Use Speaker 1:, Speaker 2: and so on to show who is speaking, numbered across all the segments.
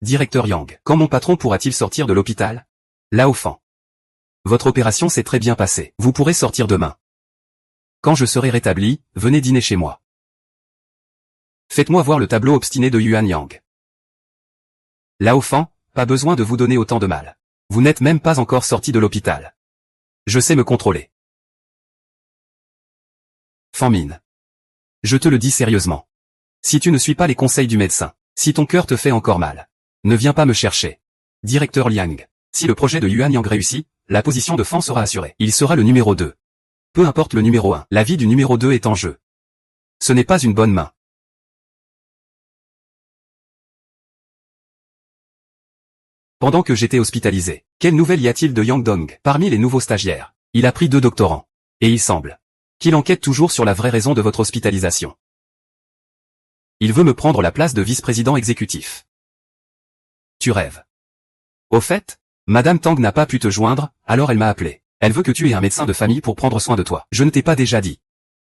Speaker 1: Directeur Yang, quand mon patron pourra-t-il sortir de l'hôpital? Lao Fan. Votre opération s'est très bien passée. Vous pourrez sortir demain. Quand je serai rétabli, venez dîner chez moi. Faites-moi voir le tableau obstiné de Yuan Yang. Lao Fan, pas besoin de vous donner autant de mal. Vous n'êtes même pas encore sorti de l'hôpital. Je sais me contrôler. Fan Min. Je te le dis sérieusement. Si tu ne suis pas les conseils du médecin, si ton cœur te fait encore mal, ne viens pas me chercher. Directeur Liang. Si le projet de Yuan Yang réussit, la position de Fan sera assurée. Il sera le numéro 2. Peu importe le numéro 1, la vie du numéro 2 est en jeu. Ce n'est pas une bonne main. Pendant que j'étais hospitalisé, quelle nouvelle y a-t-il de Yang Dong parmi les nouveaux stagiaires? Il a pris 2 doctorants. Et il semble qu'il enquête toujours sur la vraie raison de votre hospitalisation. Il veut me prendre la place de vice-président exécutif. Tu rêves. Au fait, Madame Tang n'a pas pu te joindre, alors elle m'a appelé. Elle veut que tu aies un médecin de famille pour prendre soin de toi. Je ne t'ai pas déjà dit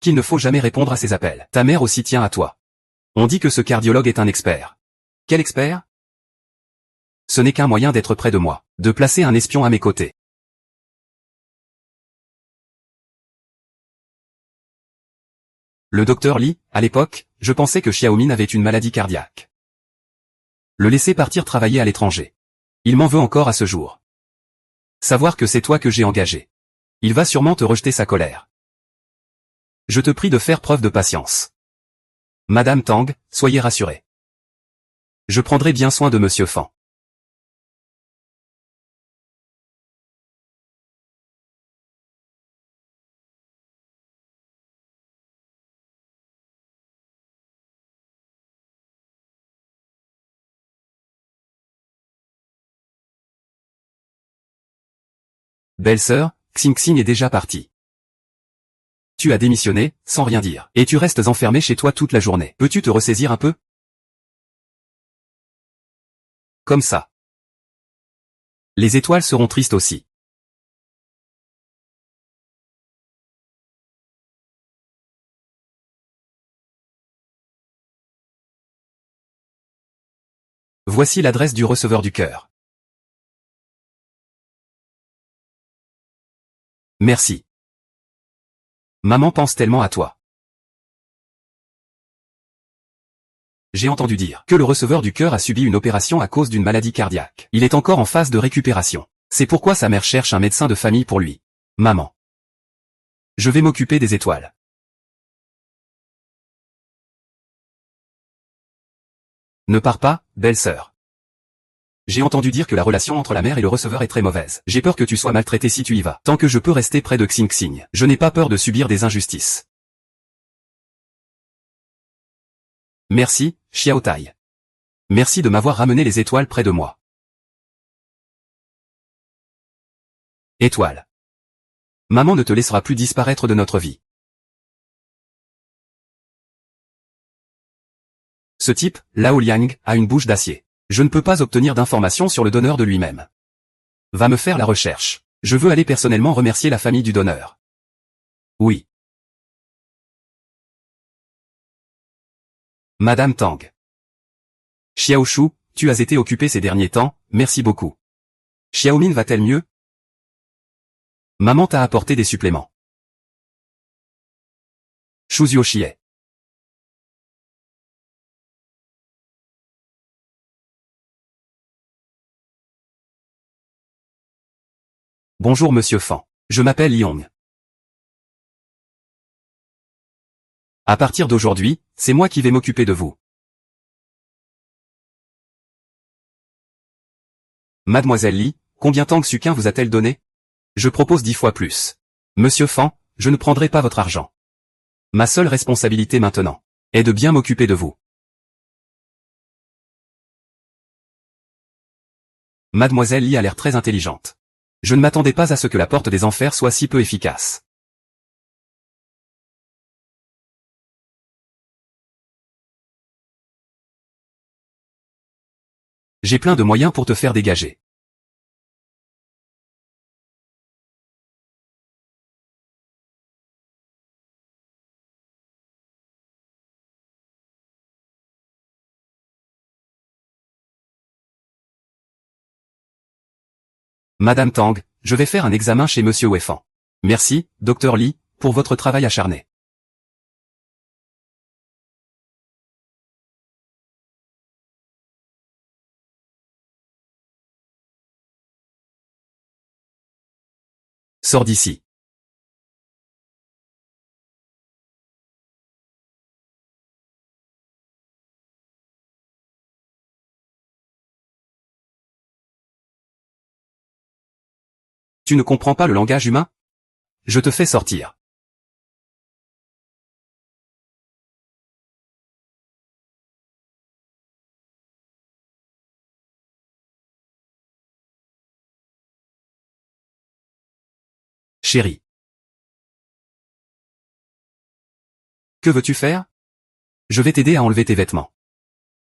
Speaker 1: qu'il ne faut jamais répondre à ses appels. Ta mère aussi tient à toi. On dit que ce cardiologue est un expert. Quel expert? Ce n'est qu'un moyen d'être près de moi, de placer un espion à mes côtés. Le docteur Li, à l'époque, je pensais que Xiaomin avait une maladie cardiaque. Le laisser partir travailler à l'étranger. Il m'en veut encore à ce jour. Savoir que c'est toi que j'ai engagé. Il va sûrement te rejeter sa colère. Je te prie de faire preuve de patience. Madame Tang, soyez rassurée. Je prendrai bien soin de Monsieur Fan. Belle-sœur, Xing est déjà partie. Tu as démissionné, sans rien dire, et tu restes enfermé chez toi toute la journée. Peux-tu te ressaisir un peu? Comme ça. Les étoiles seront tristes aussi. Voici l'adresse du receveur du cœur. Merci. Maman pense tellement à toi. J'ai entendu dire que le receveur du cœur a subi une opération à cause d'une maladie cardiaque. Il est encore en phase de récupération. C'est pourquoi sa mère cherche un médecin de famille pour lui. Maman. Je vais m'occuper des étoiles. Ne pars pas, belle-sœur. J'ai entendu dire que la relation entre la mère et le receveur est très mauvaise. J'ai peur que tu sois maltraité si tu y vas. Tant que je peux rester près de Xing, je n'ai pas peur de subir des injustices. Merci, Xiao Tai. Merci de m'avoir ramené les étoiles près de moi. Étoiles. Maman ne te laissera plus disparaître de notre vie. Ce type, Lao Liang, a une bouche d'acier. Je ne peux pas obtenir d'informations sur le donneur de lui-même. Va me faire la recherche. Je veux aller personnellement remercier la famille du donneur. Oui. Madame Tang. Xiaoshu, tu as été occupée ces derniers temps, merci beaucoup. Xiaomin va-t-elle mieux? Maman t'a apporté des suppléments. Shuzhuo Xie. Bonjour Monsieur Fan. Je m'appelle Yong. À partir d'aujourd'hui, c'est moi qui vais m'occuper de vous. Mademoiselle Li, combien Tang Suquin vous a-t-elle donné? Je propose 10 fois plus. Monsieur Fan, je ne prendrai pas votre argent. Ma seule responsabilité maintenant est de bien m'occuper de vous. Mademoiselle Li a l'air très intelligente. Je ne m'attendais pas à ce que la porte des enfers soit si peu efficace. J'ai plein de moyens pour te faire dégager. Madame Tang, je vais faire un examen chez Monsieur Wefan. Merci, Docteur Li, pour votre travail acharné. Sors d'ici. Tu ne comprends pas le langage humain? Je te fais sortir. Chérie. Que veux-tu faire? Je vais t'aider à enlever tes vêtements.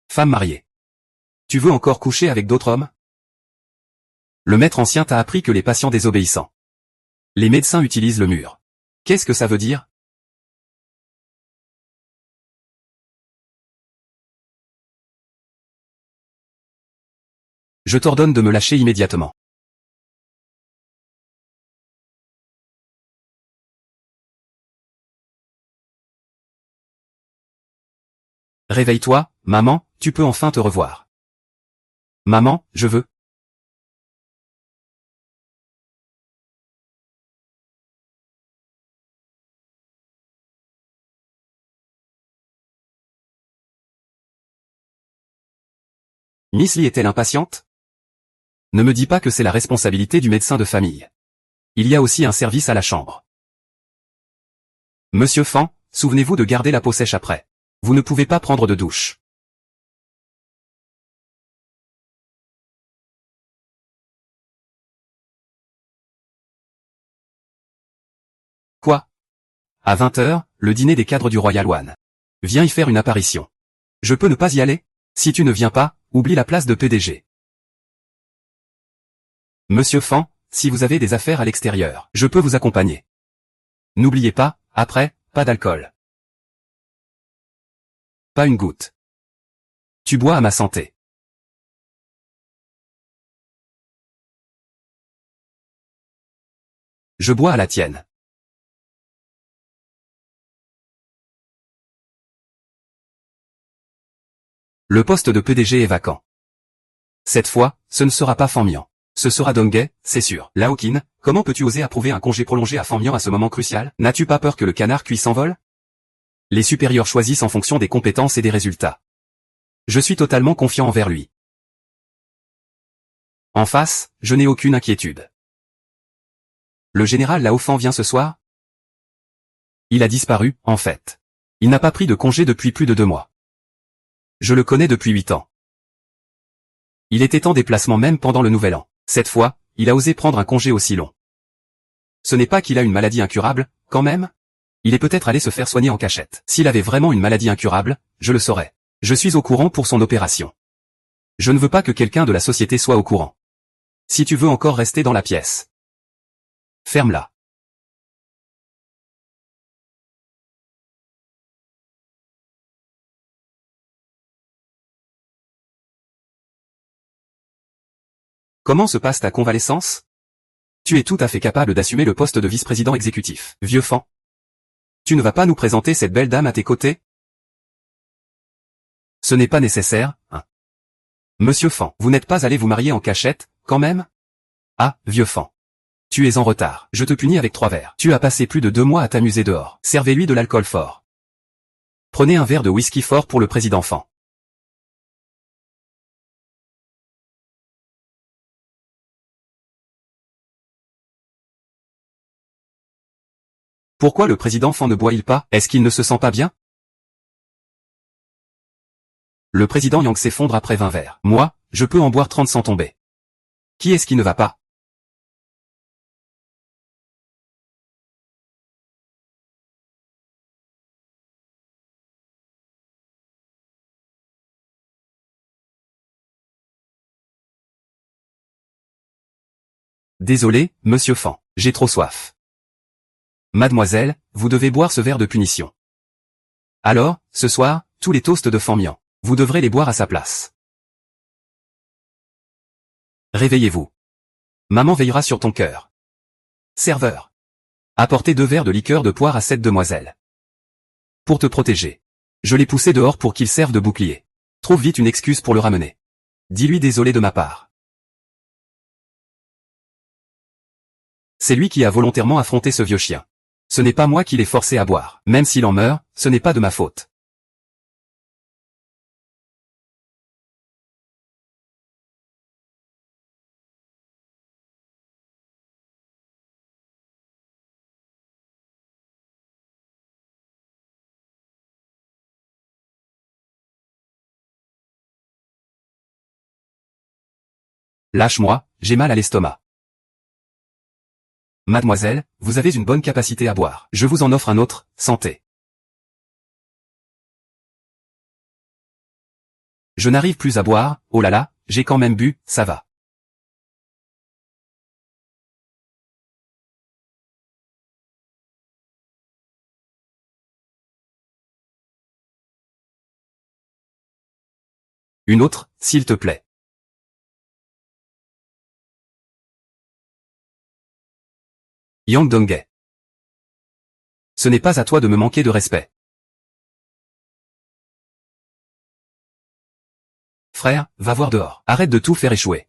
Speaker 1: Femme mariée. Tu veux encore coucher avec d'autres hommes? Le maître ancien t'a appris que les patients désobéissants. Les médecins utilisent le mur. Qu'est-ce que ça veut dire? Je t'ordonne de me lâcher immédiatement. Réveille-toi, maman, tu peux enfin te revoir. Maman, je veux. Miss Lee est-elle impatiente? Ne me dis pas que c'est la responsabilité du médecin de famille. Il y a aussi un service à la chambre. Monsieur Fan, souvenez-vous de garder la peau sèche après. Vous ne pouvez pas prendre de douche. Quoi? À 20 heures, le dîner des cadres du Royal One. Viens y faire une apparition. Je peux ne pas y aller? Si tu ne viens pas, oublie la place de PDG. Monsieur Fan, si vous avez des affaires à l'extérieur, je peux vous accompagner. N'oubliez pas, après, pas d'alcool. Pas une goutte. Tu bois à ma santé. Je bois à la tienne. Le poste de PDG est vacant. Cette fois, ce ne sera pas Fan Mian. Ce sera Donghae, c'est sûr. Lao Qin, comment peux-tu oser approuver un congé prolongé à Fan Mian à ce moment crucial? N'as-tu pas peur que le canard cuit s'envole? Les supérieurs choisissent en fonction des compétences et des résultats. Je suis totalement confiant envers lui. En face, je n'ai aucune inquiétude. Le général Lao Fan vient ce soir? Il a disparu, en fait. Il n'a pas pris de congé depuis plus de 2 mois. Je le connais depuis 8 ans. Il était en déplacement même pendant le Nouvel An. Cette fois, il a osé prendre un congé aussi long. Ce n'est pas qu'il a une maladie incurable, quand même? Il est peut-être allé se faire soigner en cachette. S'il avait vraiment une maladie incurable, je le saurais. Je suis au courant pour son opération. Je ne veux pas que quelqu'un de la société soit au courant. Si tu veux encore rester dans la pièce, ferme-la. Comment se passe ta convalescence? Tu es tout à fait capable d'assumer le poste de vice-président exécutif. Vieux Fan. Tu ne vas pas nous présenter cette belle dame à tes côtés? Ce n'est pas nécessaire, hein. Monsieur Fan, vous n'êtes pas allé vous marier en cachette, quand même? Ah, vieux Fan. Tu es en retard. Je te punis avec 3 verres. Tu as passé plus de 2 mois à t'amuser dehors. Servez-lui de l'alcool fort. Prenez un verre de whisky fort pour le président Fan. Pourquoi le président Fan ne boit-il pas? Est-ce qu'il ne se sent pas bien? Le président Yang s'effondre après 20 verres. Moi, je peux en boire 30 sans tomber. Qui est-ce qui ne va pas? Désolé, monsieur Fan, j'ai trop soif. Mademoiselle, vous devez boire ce verre de punition. Alors, ce soir, tous les toasts de Fan Mian. Vous devrez les boire à sa place. Réveillez-vous. Maman veillera sur ton cœur. Serveur. Apportez 2 verres de liqueur de poire à cette demoiselle. Pour te protéger. Je l'ai poussé dehors pour qu'il serve de bouclier. Trouve vite une excuse pour le ramener. Dis-lui désolé de ma part. C'est lui qui a volontairement affronté ce vieux chien. Ce n'est pas moi qui l'ai forcé à boire. Même s'il en meurt, ce n'est pas de ma faute. Lâche-moi, j'ai mal à l'estomac. Mademoiselle, vous avez une bonne capacité à boire. Je vous en offre un autre, santé. Je n'arrive plus à boire, oh là là, j'ai quand même bu, ça va. Une autre, s'il te plaît. Yang Donghae. Ce n'est pas à toi de me manquer de respect. Frère, va voir dehors. Arrête de tout faire échouer.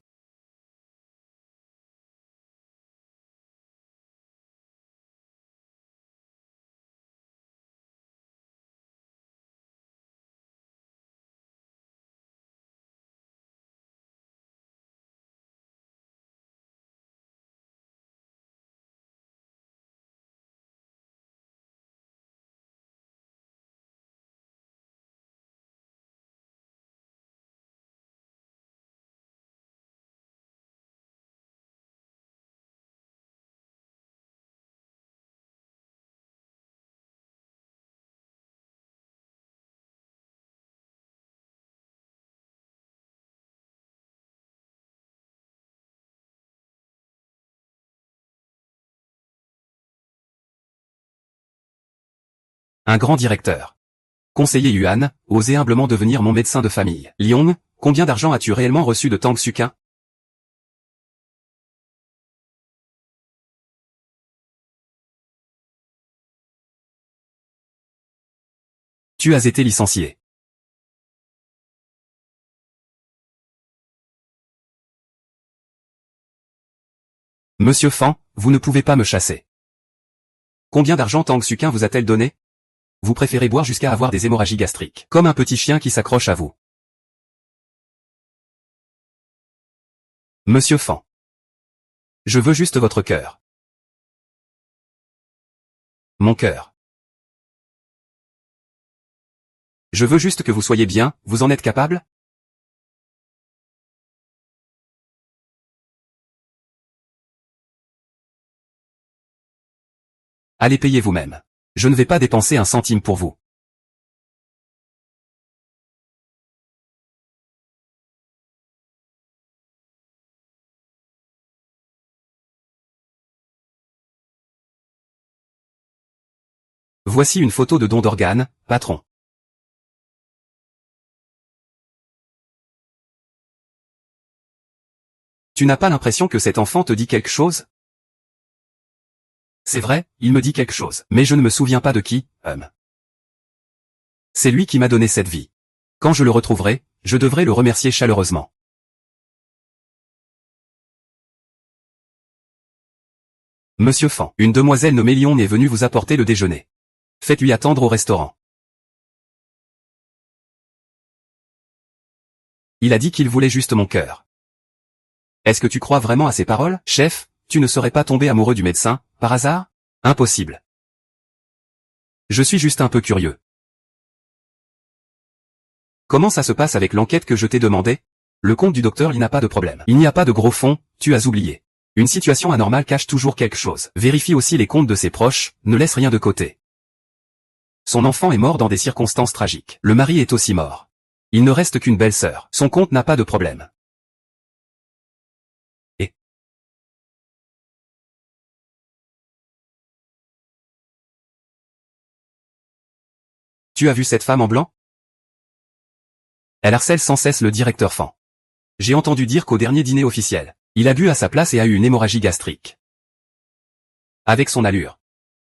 Speaker 1: Un grand directeur. Conseiller Yuan, osez humblement devenir mon médecin de famille. Liong, combien d'argent as-tu réellement reçu de Tang Sukin? Tu as été licencié. Monsieur Fan, vous ne pouvez pas me chasser. Combien d'argent Tang Sukin vous a-t-elle donné? Vous préférez boire jusqu'à avoir des hémorragies gastriques. Comme un petit chien qui s'accroche à vous. Monsieur Fan. Je veux juste votre cœur. Mon cœur. Je veux juste que vous soyez bien, vous en êtes capable? Allez payer vous-même. Je ne vais pas dépenser un centime pour vous. Voici une photo de don d'organes, patron. Tu n'as pas l'impression que cet enfant te dit quelque chose? C'est vrai, il me dit quelque chose, mais je ne me souviens pas de qui, C'est lui qui m'a donné cette vie. Quand je le retrouverai, je devrais le remercier chaleureusement. Monsieur Fan, une demoiselle nommée Lion est venue vous apporter le déjeuner. Faites-lui attendre au restaurant. Il a dit qu'il voulait juste mon cœur. Est-ce que tu crois vraiment à ces paroles, chef? Tu ne serais pas tombé amoureux du médecin, par hasard? Impossible. Je suis juste un peu curieux. Comment ça se passe avec l'enquête que je t'ai demandé? Le compte du docteur, il n'a pas de problème. Il n'y a pas de gros fonds, tu as oublié. Une situation anormale cache toujours quelque chose. Vérifie aussi les comptes de ses proches, ne laisse rien de côté. Son enfant est mort dans des circonstances tragiques. Le mari est aussi mort. Il ne reste qu'une belle-sœur. Son compte n'a pas de problème. Et tu as vu cette femme en blanc? Elle harcèle sans cesse le directeur Fan. J'ai entendu dire qu'au dernier dîner officiel, Il a bu à sa place et a eu une hémorragie gastrique. Avec son allure.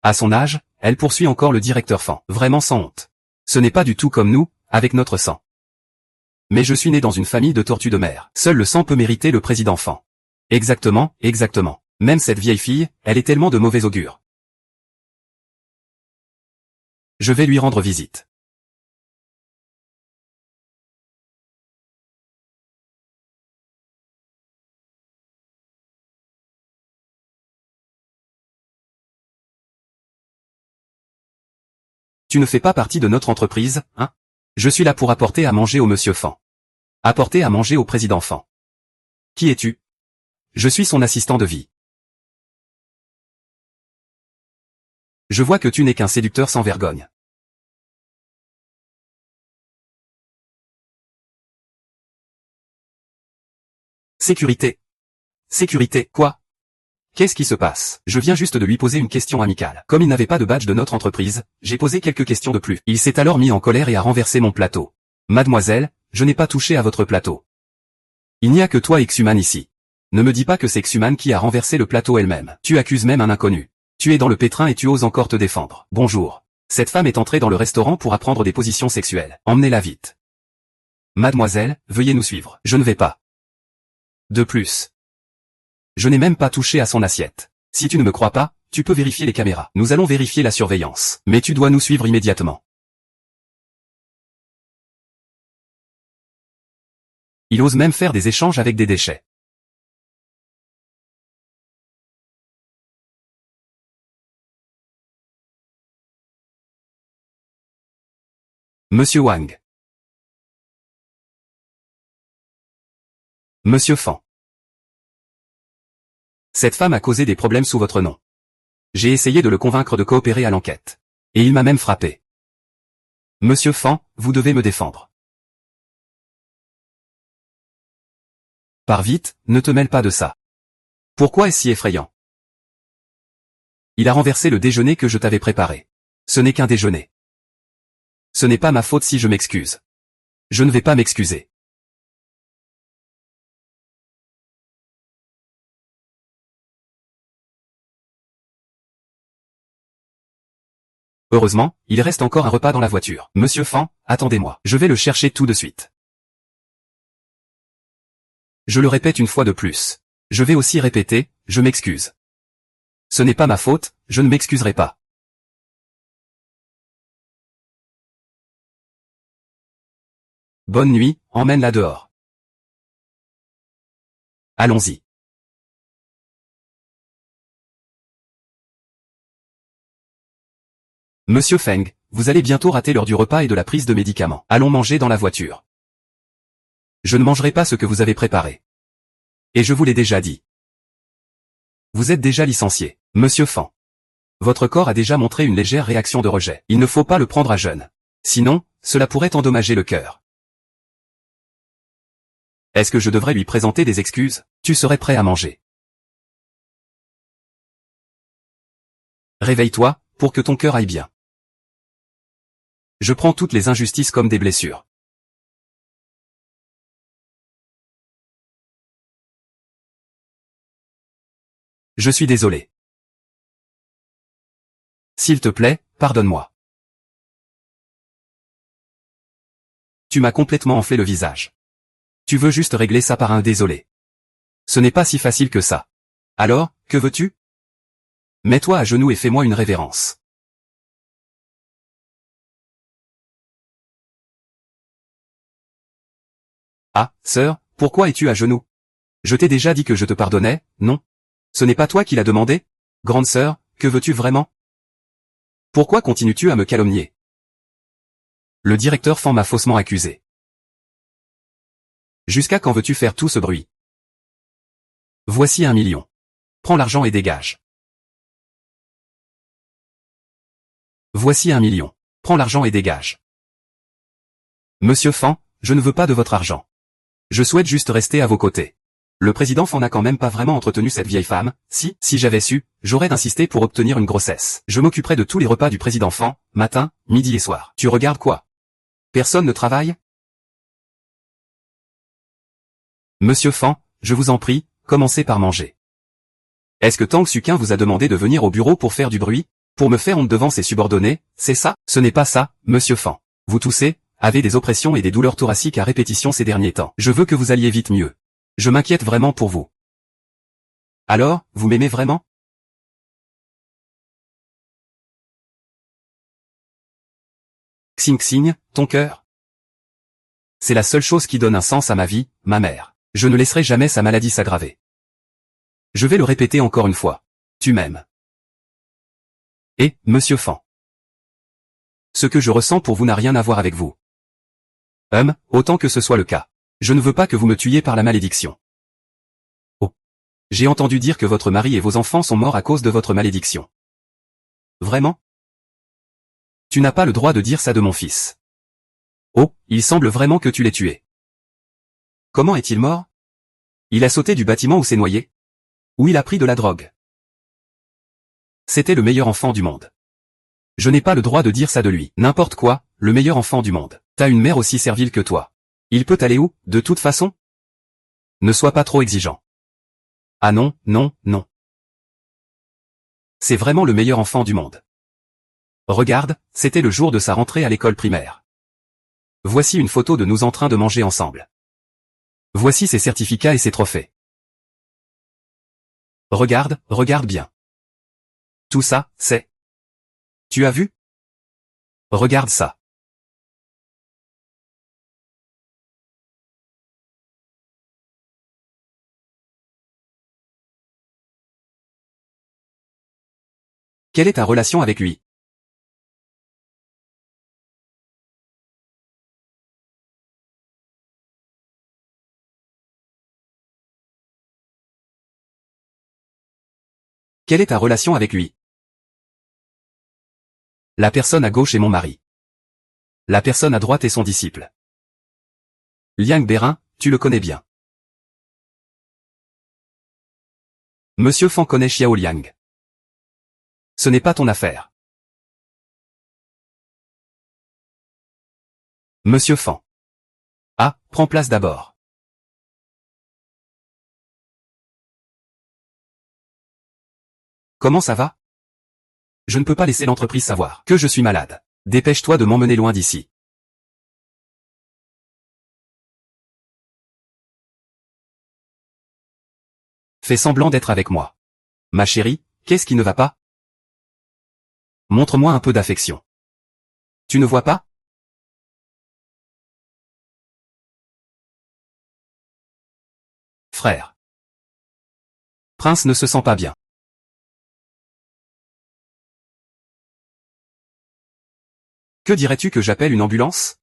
Speaker 1: À son âge, elle poursuit encore le directeur Fan. Vraiment sans honte. Ce n'est pas du tout comme nous, avec notre sang. Mais je suis né dans une famille de tortues de mer. Seul le sang peut mériter le président Fan. Exactement, exactement. Même cette vieille fille, elle est tellement de mauvais augure. Je vais lui rendre visite. Tu ne fais pas partie de notre entreprise, hein? Je suis là pour apporter à manger au monsieur Fan. Apporter à manger au président Fan. Qui es-tu? Je suis son assistant de vie. Je vois que tu n'es qu'un séducteur sans vergogne. Sécurité. Sécurité, quoi? Qu'est-ce qui se passe? Je viens juste de lui poser une question amicale. Comme il n'avait pas de badge de notre entreprise, j'ai posé quelques questions de plus. Il s'est alors mis en colère et a renversé mon plateau. Mademoiselle, je n'ai pas touché à votre plateau. Il n'y a que toi Exhuman ici. Ne me dis pas que c'est Exhuman qui a renversé le plateau elle-même. Tu accuses même un inconnu. Tu es dans le pétrin et tu oses encore te défendre. Bonjour. Cette femme est entrée dans le restaurant pour apprendre des positions sexuelles. Emmenez-la vite. Mademoiselle, veuillez nous suivre. Je ne vais pas. De plus. Je n'ai même pas touché à son assiette. Si tu ne me crois pas, tu peux vérifier les caméras. Nous allons vérifier la surveillance. Mais tu dois nous suivre immédiatement. Il ose même faire des échanges avec des déchets. Monsieur Wang. Monsieur Fan. Cette femme a causé des problèmes sous votre nom. J'ai essayé de le convaincre de coopérer à l'enquête. Et il m'a même frappé. Monsieur Fan, vous devez me défendre. Pars vite, ne te mêle pas de ça. Pourquoi est-ce si effrayant? Il a renversé le déjeuner que je t'avais préparé. Ce n'est qu'un déjeuner. Ce n'est pas ma faute si je m'excuse. Je ne vais pas m'excuser. Heureusement, il reste encore un repas dans la voiture. Monsieur Fan, attendez-moi. Je vais le chercher tout de suite. Je le répète une fois de plus. Je vais aussi répéter, je m'excuse. Ce n'est pas ma faute, je ne m'excuserai pas. Bonne nuit, emmène-la dehors. Allons-y. Monsieur Feng, vous allez bientôt rater l'heure du repas et de la prise de médicaments. Allons manger dans la voiture. Je ne mangerai pas ce que vous avez préparé. Et je vous l'ai déjà dit. Vous êtes déjà licencié, monsieur Fan. Votre corps a déjà montré une légère réaction de rejet. Il ne faut pas le prendre à jeun. Sinon, cela pourrait endommager le cœur. Est-ce que je devrais lui présenter des excuses? Tu serais prêt à manger. Réveille-toi, pour que ton cœur aille bien. Je prends toutes les injustices comme des blessures. Je suis désolé. S'il te plaît, pardonne-moi. Tu m'as complètement enflé le visage. Tu veux juste régler ça par un désolé. Ce n'est pas si facile que ça. Alors, que veux-tu? Mets-toi à genoux et fais-moi une révérence. Ah, sœur, pourquoi es-tu à genoux? Je t'ai déjà dit que je te pardonnais, non? Ce n'est pas toi qui l'as demandé? Grande sœur, que veux-tu vraiment? Pourquoi continues-tu à me calomnier? Le directeur Fan m'a faussement accusé. Jusqu'à quand veux-tu faire tout ce bruit? Voici 1 million. Prends l'argent et dégage. Voici 1 million. Prends l'argent et dégage. Monsieur Fan, je ne veux pas de votre argent. Je souhaite juste rester à vos côtés. Le président Fan n'a quand même pas vraiment entretenu cette vieille femme. Si j'avais su, j'aurais insisté pour obtenir une grossesse. Je m'occuperais de tous les repas du président Fan, matin, midi et soir. Tu regardes quoi? Personne ne travaille? Monsieur Fan, je vous en prie, commencez par manger. Est-ce que Tang Sukin vous a demandé de venir au bureau pour faire du bruit? Pour me faire honte devant ses subordonnés, c'est ça? Ce n'est pas ça, monsieur Fan. Vous toussez, avez des oppressions et des douleurs thoraciques à répétition ces derniers temps. Je veux que vous alliez vite mieux. Je m'inquiète vraiment pour vous. Alors, vous m'aimez vraiment? Xing Xing, ton cœur? C'est la seule chose qui donne un sens à ma vie, ma mère. Je ne laisserai jamais sa maladie s'aggraver. Je vais le répéter encore une fois. Tu m'aimes. Et, monsieur Fan. Ce que je ressens pour vous n'a rien à voir avec vous. Autant que ce soit le cas. Je ne veux pas que vous me tuiez par la malédiction. Oh. J'ai entendu dire que votre mari et vos enfants sont morts à cause de votre malédiction. Vraiment? Tu n'as pas le droit de dire ça de mon fils. Oh, il semble vraiment que tu l'aies tué. Comment est-il mort? Il a sauté du bâtiment ou s'est noyé? Ou il a pris de la drogue? C'était le meilleur enfant du monde. Je n'ai pas le droit de dire ça de lui. N'importe quoi, le meilleur enfant du monde. T'as une mère aussi servile que toi. Il peut aller où, de toute façon? Ne sois pas trop exigeant. Ah non, non, non. C'est vraiment le meilleur enfant du monde. Regarde, c'était le jour de sa rentrée à l'école primaire. Voici une photo de nous en train de manger ensemble. Voici ses certificats et ses trophées. Regarde, regarde bien. Tout ça, c'est... Tu as vu? Regarde ça. Quelle est ta relation avec lui? Quelle est ta relation avec lui? La personne à gauche est mon mari. La personne à droite est son disciple. Liang Bérin, tu le connais bien. Monsieur Fan connaît Xiao Liang. Ce n'est pas ton affaire. Monsieur Fan. Ah, prends place d'abord. Comment ça va? Je ne peux pas laisser l'entreprise savoir que je suis malade. Dépêche-toi de m'emmener loin d'ici. Fais semblant d'être avec moi. Ma chérie, qu'est-ce qui ne va pas? Montre-moi un peu d'affection. Tu ne vois pas? Frère. Prince ne se sent pas bien. Que dirais-tu que j'appelle une ambulance?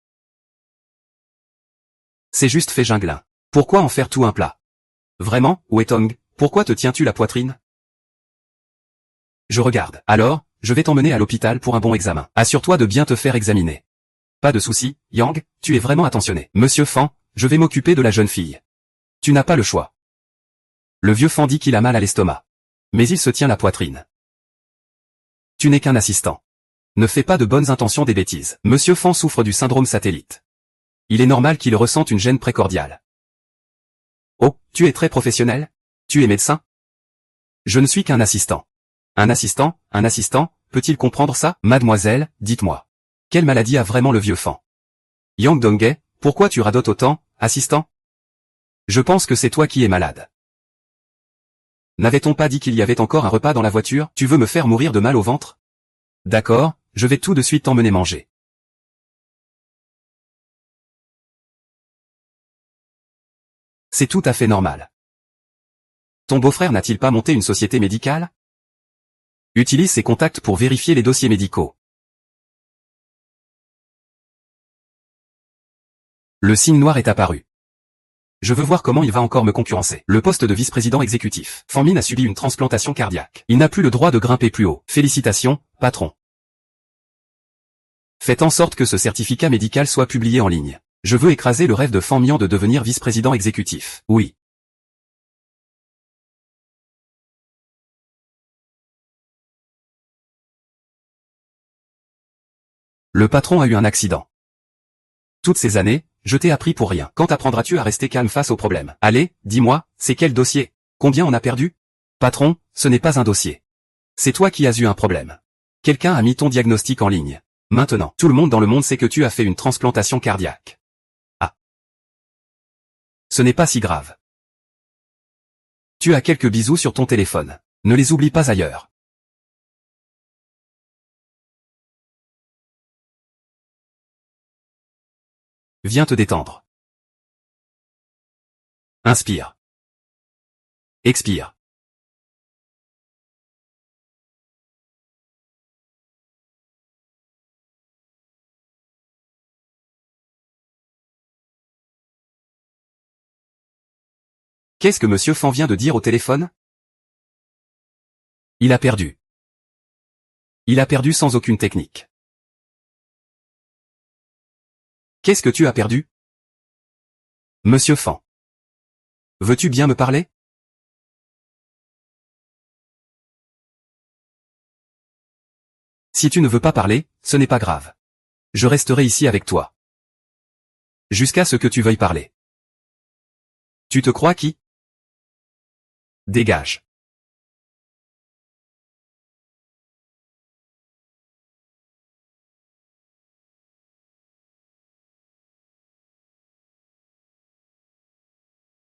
Speaker 1: C'est juste fait ginglin. Pourquoi en faire tout un plat? Vraiment, Wetong, pourquoi te tiens-tu la poitrine? Je regarde. Alors, je vais t'emmener à l'hôpital pour un bon examen. Assure-toi de bien te faire examiner. Pas de souci, Yang, tu es vraiment attentionné. Monsieur Fan, je vais m'occuper de la jeune fille. Tu n'as pas le choix. Le vieux Fan dit qu'il a mal à l'estomac. Mais il se tient la poitrine. Tu n'es qu'un assistant. Ne fais pas de bonnes intentions des bêtises. Monsieur Fan souffre du syndrome satellite. Il est normal qu'il ressente une gêne précordiale. Oh, tu es très professionnel? Tu es médecin? Je ne suis qu'un assistant. Un assistant, peut-il comprendre ça? Mademoiselle, dites-moi. Quelle maladie a vraiment le vieux Fan? Yang Donghae, pourquoi tu radotes autant, assistant? Je pense que c'est toi qui es malade. N'avait-on pas dit qu'il y avait encore un repas dans la voiture? Tu veux me faire mourir de mal au ventre? D'accord, je vais tout de suite t'emmener manger. C'est tout à fait normal. Ton beau-frère n'a-t-il pas monté une société médicale? Utilise ses contacts pour vérifier les dossiers médicaux. Le signe noir est apparu. Je veux voir comment il va encore me concurrencer. Le poste de vice-président exécutif. Fan Min a subi une transplantation cardiaque. Il n'a plus le droit de grimper plus haut. Félicitations, patron. Faites en sorte que ce certificat médical soit publié en ligne. Je veux écraser le rêve de Fan Mian de devenir vice-président exécutif. Oui. Le patron a eu un accident. Toutes ces années, je t'ai appris pour rien. Quand apprendras-tu à rester calme face aux problèmes? Allez, dis-moi, c'est quel dossier? Combien on a perdu? Patron, ce n'est pas un dossier. C'est toi qui as eu un problème. Quelqu'un a mis ton diagnostic en ligne. Maintenant, tout le monde dans le monde sait que tu as fait une transplantation cardiaque. Ah. Ce n'est pas si grave. Tu as quelques bisous sur ton téléphone. Ne les oublie pas ailleurs. Viens te détendre. Inspire. Expire. Qu'est-ce que Monsieur Fan vient de dire au téléphone? Il a perdu. Il a perdu sans aucune technique. Qu'est-ce que tu as perdu? Monsieur Fan. Veux-tu bien me parler? Si tu ne veux pas parler, ce n'est pas grave. Je resterai ici avec toi. Jusqu'à ce que tu veuilles parler. Tu te crois qui? Dégage.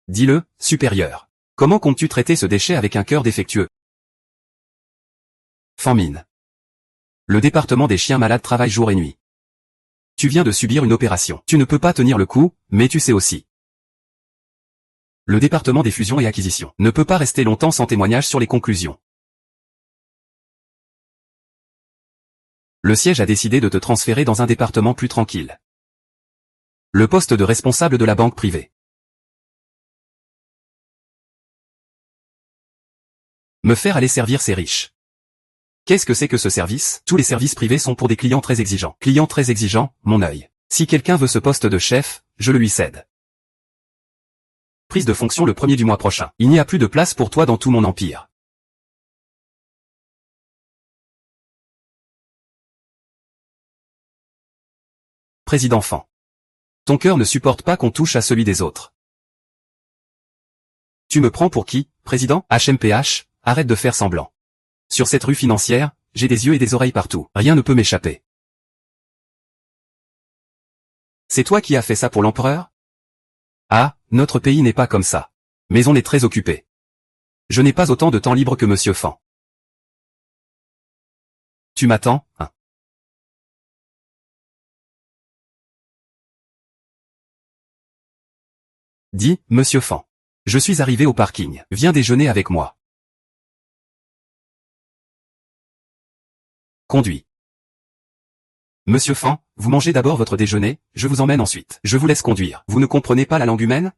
Speaker 1: Dis-le, supérieur. Comment comptes-tu traiter ce déchet avec un cœur défectueux? Fanmine. Le département des chiens malades travaille jour et nuit. Tu viens de subir une opération. Tu ne peux pas tenir le coup, mais tu sais aussi. Le département des fusions et acquisitions ne peut pas rester longtemps sans témoignage sur les conclusions. Le siège a décidé de te transférer dans un département plus tranquille. Le poste de responsable de la banque privée. Me faire aller servir ces riches. Qu'est-ce que c'est que ce service? Tous les services privés sont pour des clients très exigeants. Clients très exigeants, mon œil. Si quelqu'un veut ce poste de chef, je le lui cède. Prise de fonction le 1er du mois prochain. Il n'y a plus de place pour toi dans tout mon empire. Président Fan. Ton cœur ne supporte pas qu'on touche à celui des autres. Tu me prends pour qui, président? HMPH, arrête de faire semblant. Sur cette rue financière, j'ai des yeux et des oreilles partout. Rien ne peut m'échapper. C'est toi qui as fait ça pour l'empereur? Ah, notre pays n'est pas comme ça. Mais on est très occupé. Je n'ai pas autant de temps libre que Monsieur Fan. Tu m'attends, hein? Dis, Monsieur Fan. Je suis arrivé au parking. Viens déjeuner avec moi. Conduis. Monsieur Fan, vous mangez d'abord votre déjeuner, je vous emmène ensuite. Je vous laisse conduire. Vous ne comprenez pas la langue humaine?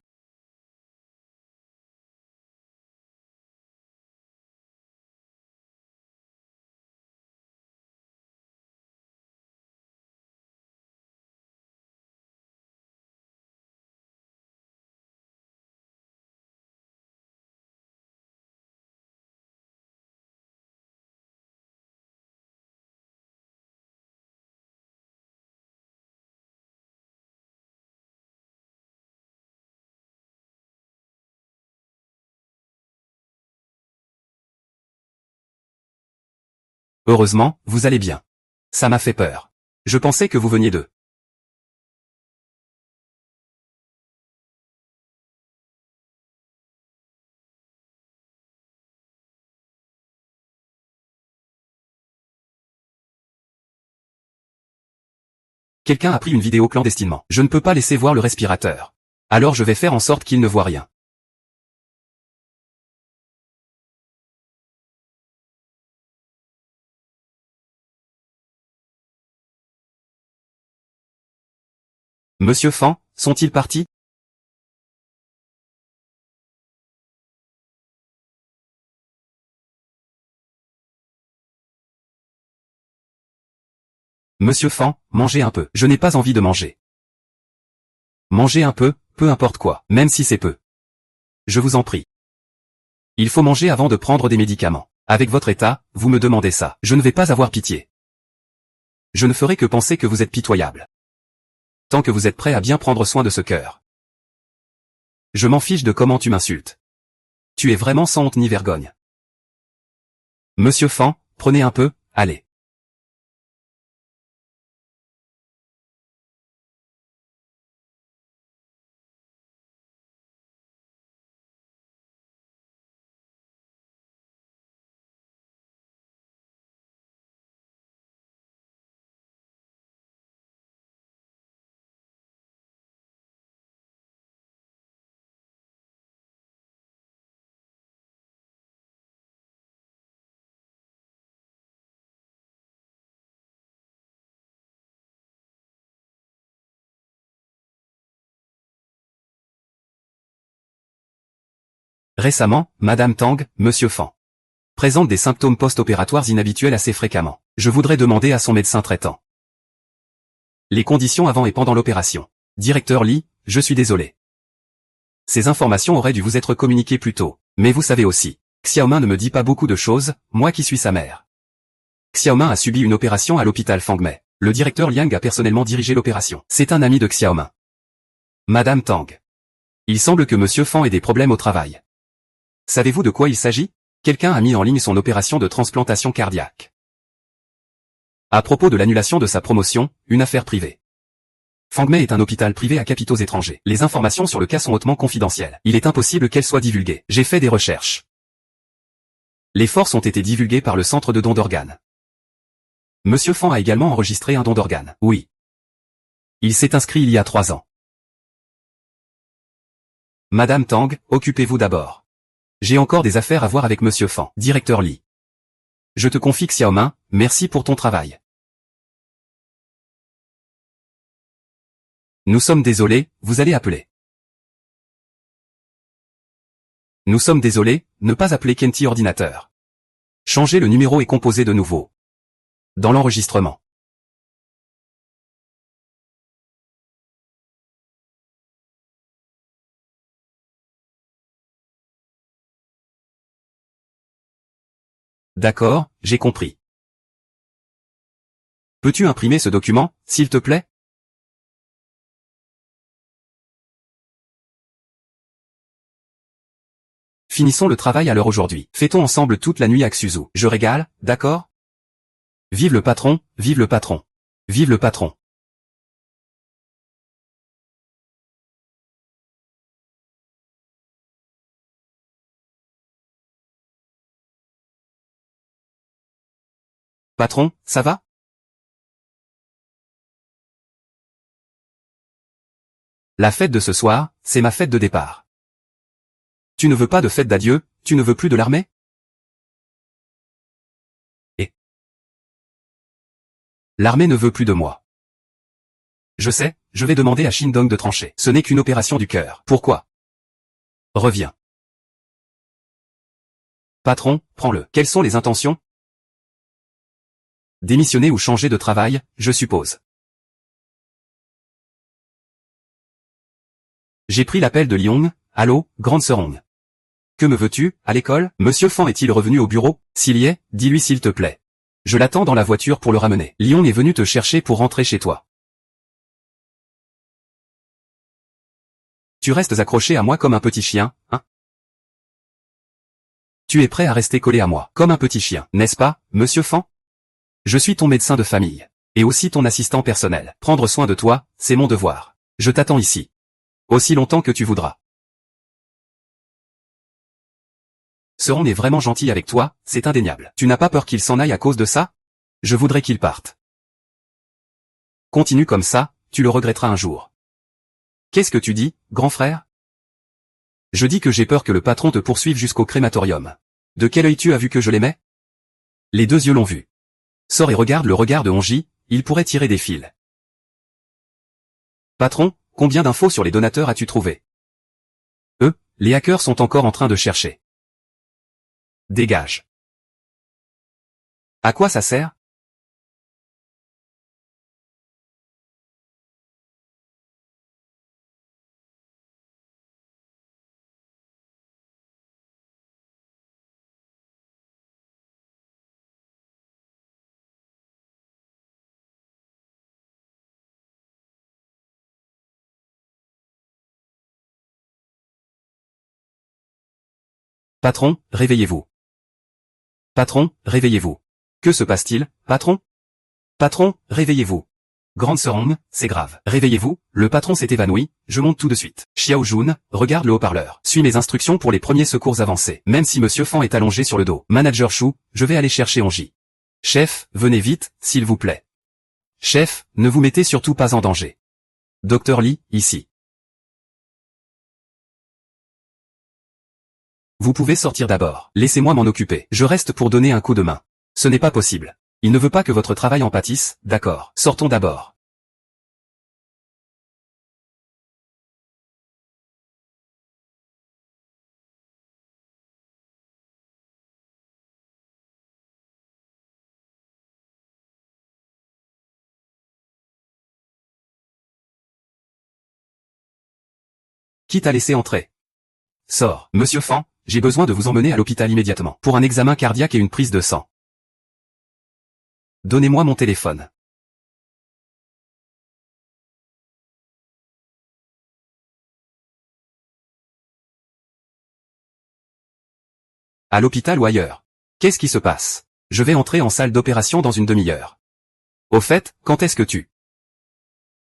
Speaker 1: Heureusement, vous allez bien. Ça m'a fait peur. Je pensais que vous veniez d'eux. Quelqu'un a pris une vidéo clandestinement. Je ne peux pas laisser voir le respirateur. Alors je vais faire en sorte qu'il ne voit rien. Monsieur Fan, sont-ils partis? Monsieur Fan, mangez un peu. Je n'ai pas envie de manger. Mangez un peu importe quoi, même si c'est peu. Je vous en prie. Il faut manger avant de prendre des médicaments. Avec votre état, vous me demandez ça. Je ne vais pas avoir pitié. Je ne ferai que penser que vous êtes pitoyable. Tant que vous êtes prêt à bien prendre soin de ce cœur. Je m'en fiche de comment tu m'insultes. Tu es vraiment sans honte ni vergogne. Monsieur Fan, prenez un peu, allez. Récemment, Madame Tang, Monsieur Fan, présente des symptômes post-opératoires inhabituels assez fréquemment. Je voudrais demander à son médecin traitant les conditions avant et pendant l'opération. Directeur Li, je suis désolé. Ces informations auraient dû vous être communiquées plus tôt. Mais vous savez aussi, Xiaomin ne me dit pas beaucoup de choses, moi qui suis sa mère. Xiaomin a subi une opération à l'hôpital Fangmei. Le directeur Liang a personnellement dirigé l'opération. C'est un ami de Xiaomin. Madame Tang. Il semble que Monsieur Fan ait des problèmes au travail. Savez-vous de quoi il s'agit? Quelqu'un a mis en ligne son opération de transplantation cardiaque. À propos de l'annulation de sa promotion, une affaire privée. Fangmei est un hôpital privé à capitaux étrangers. Les informations sur le cas sont hautement confidentielles. Il est impossible qu'elles soient divulguées. J'ai fait des recherches. Les forces ont été divulguées par le centre de don d'organes. Monsieur Fan a également enregistré un don d'organes. Oui. Il s'est inscrit il y a 3 ans. Madame Tang, occupez-vous d'abord. J'ai encore des affaires à voir avec Monsieur Fan. Directeur Li. Je te confie Xiaomin, merci pour ton travail. Nous sommes désolés, vous allez appeler. Nous sommes désolés, ne pas appeler Kenti ordinateur. Changez le numéro et composez de nouveau. Dans l'enregistrement. D'accord, j'ai compris. Peux-tu imprimer ce document, s'il te plaît? Finissons le travail à l'heure aujourd'hui. Fait-on ensemble toute la nuit à Xuzu. Je régale, d'accord? Vive le patron, vive le patron. Vive le patron. Patron, ça va? La fête de ce soir, c'est ma fête de départ. Tu ne veux pas de fête d'adieu, tu ne veux plus de l'armée? Et l'armée ne veut plus de moi. Je sais, je vais demander à Shindong de trancher. Ce n'est qu'une opération du cœur. Pourquoi? Reviens. Patron, prends-le. Quelles sont les intentions? Démissionner ou changer de travail, je suppose. J'ai pris l'appel de Liong. Allô, grande Serong. Que me veux-tu, à l'école? Monsieur Fan est-il revenu au bureau? S'il y est, dis-lui s'il te plaît. Je l'attends dans la voiture pour le ramener. Liong est venu te chercher pour rentrer chez toi. Tu restes accroché à moi comme un petit chien, hein? Tu es prêt à rester collé à moi, comme un petit chien, n'est-ce pas, Monsieur Fan? Je suis ton médecin de famille. Et aussi ton assistant personnel. Prendre soin de toi, c'est mon devoir. Je t'attends ici. Aussi longtemps que tu voudras. Seron est vraiment gentil avec toi, c'est indéniable. Tu n'as pas peur qu'il s'en aille à cause de ça? Je voudrais qu'il parte. Continue comme ça, tu le regretteras un jour. Qu'est-ce que tu dis, grand frère? Je dis que j'ai peur que le patron te poursuive jusqu'au crématorium. De quel œil tu as vu que je l'aimais? Les 2 yeux l'ont vu. Sors et regarde le regard de Onji, il pourrait tirer des fils. Patron, combien d'infos sur les donateurs as-tu trouvé? Les hackers sont encore en train de chercher. Dégage. À quoi ça sert? Patron, réveillez-vous. Patron, réveillez-vous. Que se passe-t-il, patron? Patron, réveillez-vous. Grande sœur Hong, c'est grave. Réveillez-vous, le patron s'est évanoui, je monte tout de suite. Xiao Jun, regarde le haut-parleur. Suis mes instructions pour les premiers secours avancés. Même si Monsieur Fan est allongé sur le dos. Manager Shu, je vais aller chercher Hongji. Chef, venez vite, s'il vous plaît. Chef, ne vous mettez surtout pas en danger. Docteur Li, ici. Vous pouvez sortir d'abord. Laissez-moi m'en occuper. Je reste pour donner un coup de main. Ce n'est pas possible. Il ne veut pas que votre travail en pâtisse, d'accord. Sortons d'abord. Qui t'a laissé entrer? Sors. Monsieur Fan, j'ai besoin de vous emmener à l'hôpital immédiatement. Pour un examen cardiaque et une prise de sang. Donnez-moi mon téléphone. À l'hôpital ou ailleurs? Qu'est-ce qui se passe? Je vais entrer en salle d'opération dans une demi-heure. Au fait, quand est-ce que tu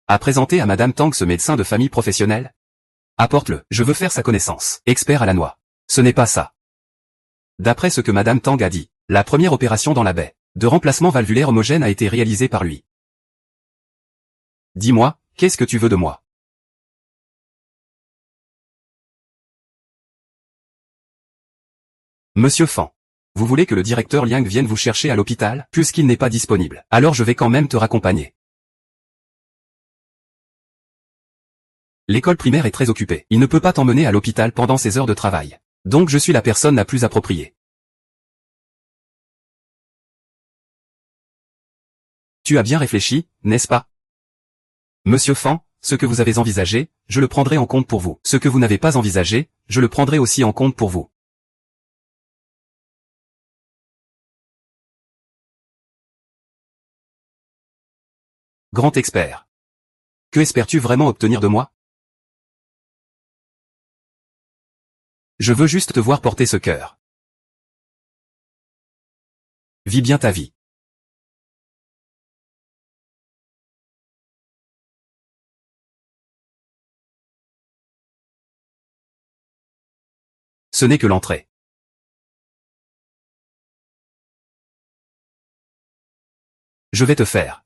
Speaker 1: as présenté à Madame Tang ce médecin de famille professionnel? Apporte-le, je veux faire sa connaissance. Expert à la noix. Ce n'est pas ça. D'après ce que Madame Tang a dit, la première opération dans la baie de remplacement valvulaire homogène a été réalisée par lui. Dis-moi, qu'est-ce que tu veux de moi? Monsieur Fan. Vous voulez que le directeur Liang vienne vous chercher à l'hôpital? Puisqu'il n'est pas disponible, alors je vais quand même te raccompagner. L'école primaire est très occupée. Il ne peut pas t'emmener à l'hôpital pendant ses heures de travail. Donc je suis la personne la plus appropriée. Tu as bien réfléchi, n'est-ce pas? Monsieur Fan, ce que vous avez envisagé, je le prendrai en compte pour vous. Ce que vous n'avez pas envisagé, je le prendrai aussi en compte pour vous. Grand expert. Que espères-tu vraiment obtenir de moi? Je veux juste te voir porter ce cœur. Vis bien ta vie. Ce n'est que l'entrée. Je vais te faire.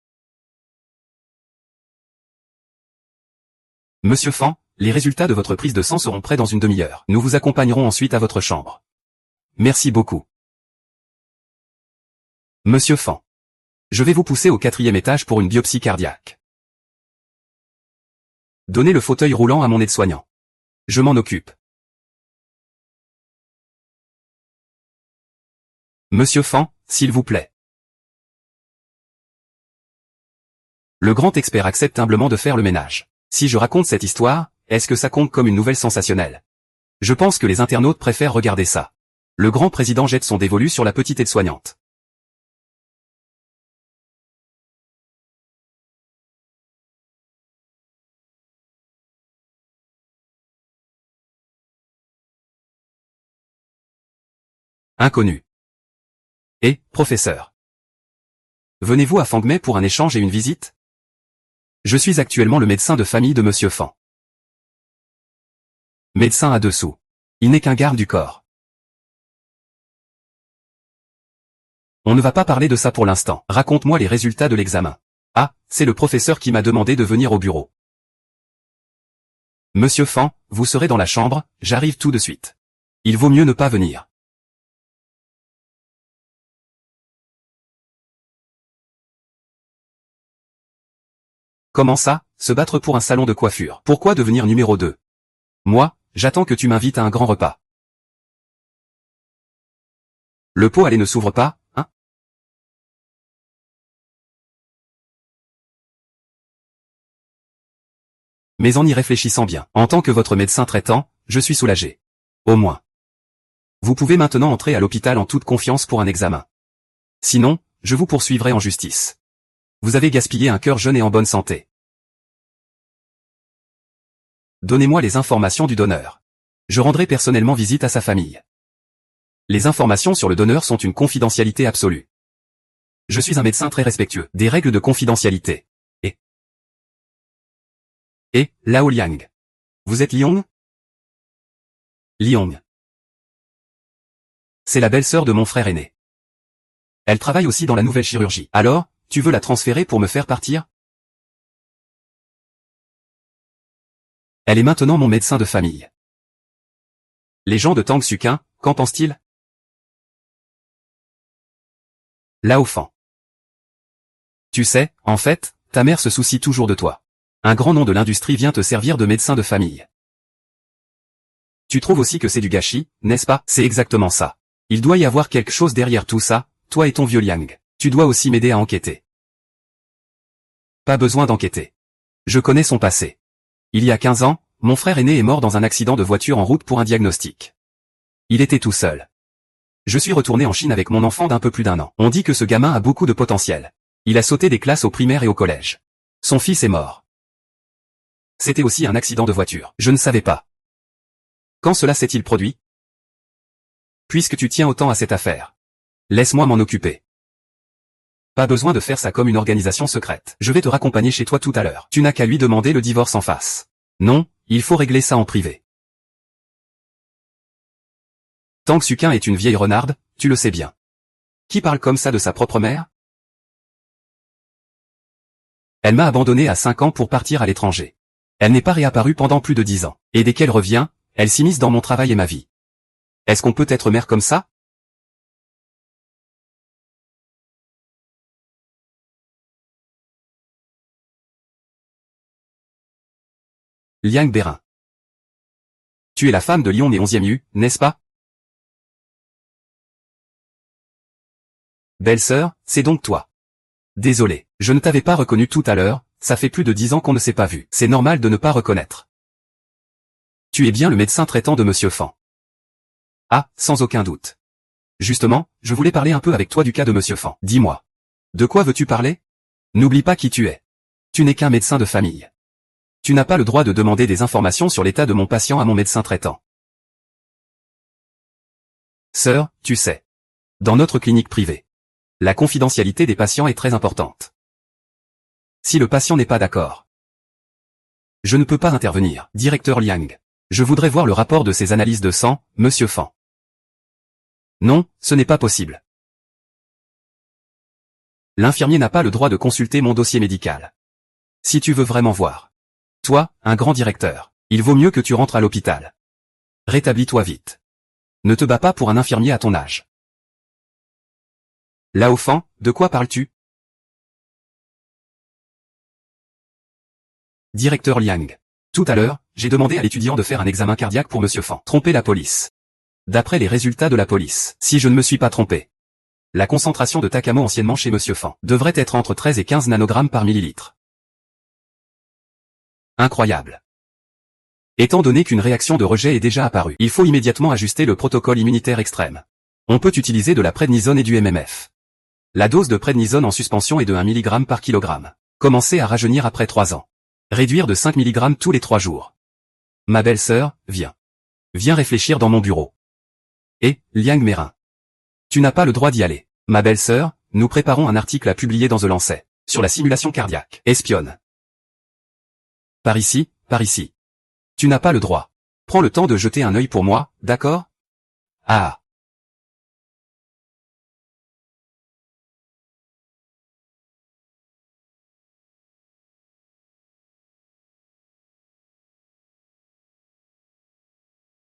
Speaker 1: Monsieur Fan, les résultats de votre prise de sang seront prêts dans une demi-heure. Nous vous accompagnerons ensuite à votre chambre. Merci beaucoup. Monsieur Fan. Je vais vous pousser au 4e étage pour une biopsie cardiaque. Donnez le fauteuil roulant à mon aide-soignant. Je m'en occupe. Monsieur Fan, s'il vous plaît. Le grand expert accepte humblement de faire le ménage. Si je raconte cette histoire, est-ce que ça compte comme une nouvelle sensationnelle? Je pense que les internautes préfèrent regarder ça. Le grand président jette son dévolu sur la petite aide-soignante. Inconnu. Et, professeur. Venez-vous à Fangmei pour un échange et une visite? Je suis actuellement le médecin de famille de Monsieur Fan. Médecin à dessous. Il n'est qu'un garde du corps. On ne va pas parler de ça pour l'instant. Raconte-moi les résultats de l'examen. Ah, c'est le professeur qui m'a demandé de venir au bureau. Monsieur Fan, vous serez dans la chambre, j'arrive tout de suite. Il vaut mieux ne pas venir. Comment ça, se battre pour un salon de coiffure? Pourquoi devenir numéro 2? Moi, j'attends que tu m'invites à un grand repas. Le pot à lait ne s'ouvre pas, hein? Mais en y réfléchissant bien, en tant que votre médecin traitant, je suis soulagé. Au moins. Vous pouvez maintenant entrer à l'hôpital en toute confiance pour un examen. Sinon, je vous poursuivrai en justice. Vous avez gaspillé un cœur jeune et en bonne santé. Donnez-moi les informations du donneur. Je rendrai personnellement visite à sa famille. Les informations sur le donneur sont une confidentialité absolue. Je suis un médecin très respectueux. Des règles de confidentialité. Et, Lao Liang. Vous êtes Liang? Liang. C'est la belle-sœur de mon frère aîné. Elle travaille aussi dans la nouvelle chirurgie. Alors, tu veux la transférer pour me faire partir? Elle est maintenant mon médecin de famille. Les gens de Tang Sukin, qu'en pensent-ils? Lao Fan. Tu sais, en fait, ta mère se soucie toujours de toi. Un grand nom de l'industrie vient te servir de médecin de famille. Tu trouves aussi que c'est du gâchis, n'est-ce pas? C'est exactement ça. Il doit y avoir quelque chose derrière tout ça, toi et ton vieux Liang. Tu dois aussi m'aider à enquêter. Pas besoin d'enquêter. Je connais son passé. Il y a 15 ans, mon frère aîné est mort dans un accident de voiture en route pour un diagnostic. Il était tout seul. Je suis retourné en Chine avec mon enfant d'un peu plus d'1 an. On dit que ce gamin a beaucoup de potentiel. Il a sauté des classes au primaire et au collège. Son fils est mort. C'était aussi un accident de voiture. Je ne savais pas. Quand cela s'est-il produit? Puisque tu tiens autant à cette affaire. Laisse-moi m'en occuper. Pas besoin de faire ça comme une organisation secrète. Je vais te raccompagner chez toi tout à l'heure. Tu n'as qu'à lui demander le divorce en face. Non, il faut régler ça en privé. Tang Sukin est une vieille renarde, tu le sais bien. Qui parle comme ça de sa propre mère? Elle m'a abandonné à 5 ans pour partir à l'étranger. Elle n'est pas réapparue pendant plus de 10 ans. Et dès qu'elle revient, elle s'immisce dans mon travail et ma vie. Est-ce qu'on peut être mère comme ça? Liang Bérin. Tu es la femme de Lion né 11e Yu, n'est-ce pas? Belle-sœur, c'est donc toi. Désolé, je ne t'avais pas reconnu tout à l'heure, ça fait plus de 10 ans qu'on ne s'est pas vu. C'est normal de ne pas reconnaître. Tu es bien le médecin traitant de Monsieur Fan. Ah, sans aucun doute. Justement, je voulais parler un peu avec toi du cas de Monsieur Fan. Dis-moi. De quoi veux-tu parler? N'oublie pas qui tu es. Tu n'es qu'un médecin de famille. Tu n'as pas le droit de demander des informations sur l'état de mon patient à mon médecin traitant. Sœur, tu sais. Dans notre clinique privée, la confidentialité des patients est très importante. Si le patient n'est pas d'accord, je ne peux pas intervenir. Directeur Liang. Je voudrais voir le rapport de ces analyses de sang, Monsieur Fan. Non, ce n'est pas possible. L'infirmier n'a pas le droit de consulter mon dossier médical. Si tu veux vraiment voir. Toi, un grand directeur, il vaut mieux que tu rentres à l'hôpital. Rétablis-toi vite. Ne te bats pas pour un infirmier à ton âge. Lao Fan, de quoi parles-tu? Directeur Liang. Tout à l'heure, j'ai demandé à l'étudiant de faire un examen cardiaque pour Monsieur Fan. Tromper la police. D'après les résultats de la police, si je ne me suis pas trompé, la concentration de Takamo anciennement chez Monsieur Fan devrait être entre 13 et 15 nanogrammes par millilitre. Incroyable. Étant donné qu'une réaction de rejet est déjà apparue, il faut immédiatement ajuster le protocole immunitaire extrême. On peut utiliser de la prednisone et du MMF. La dose de prednisone en suspension est de 1 mg par kilogramme. Commencez à rajeunir après 3 ans. Réduire de 5 mg tous les 3 jours. Ma belle-sœur, viens. Viens réfléchir dans mon bureau. Et, Liang Bérin. Tu n'as pas le droit d'y aller. Ma belle-sœur, nous préparons un article à publier dans The Lancet, sur la simulation cardiaque. Espionne. Par ici, par ici. Tu n'as pas le droit. Prends le temps de jeter un œil pour moi, d'accord? Ah.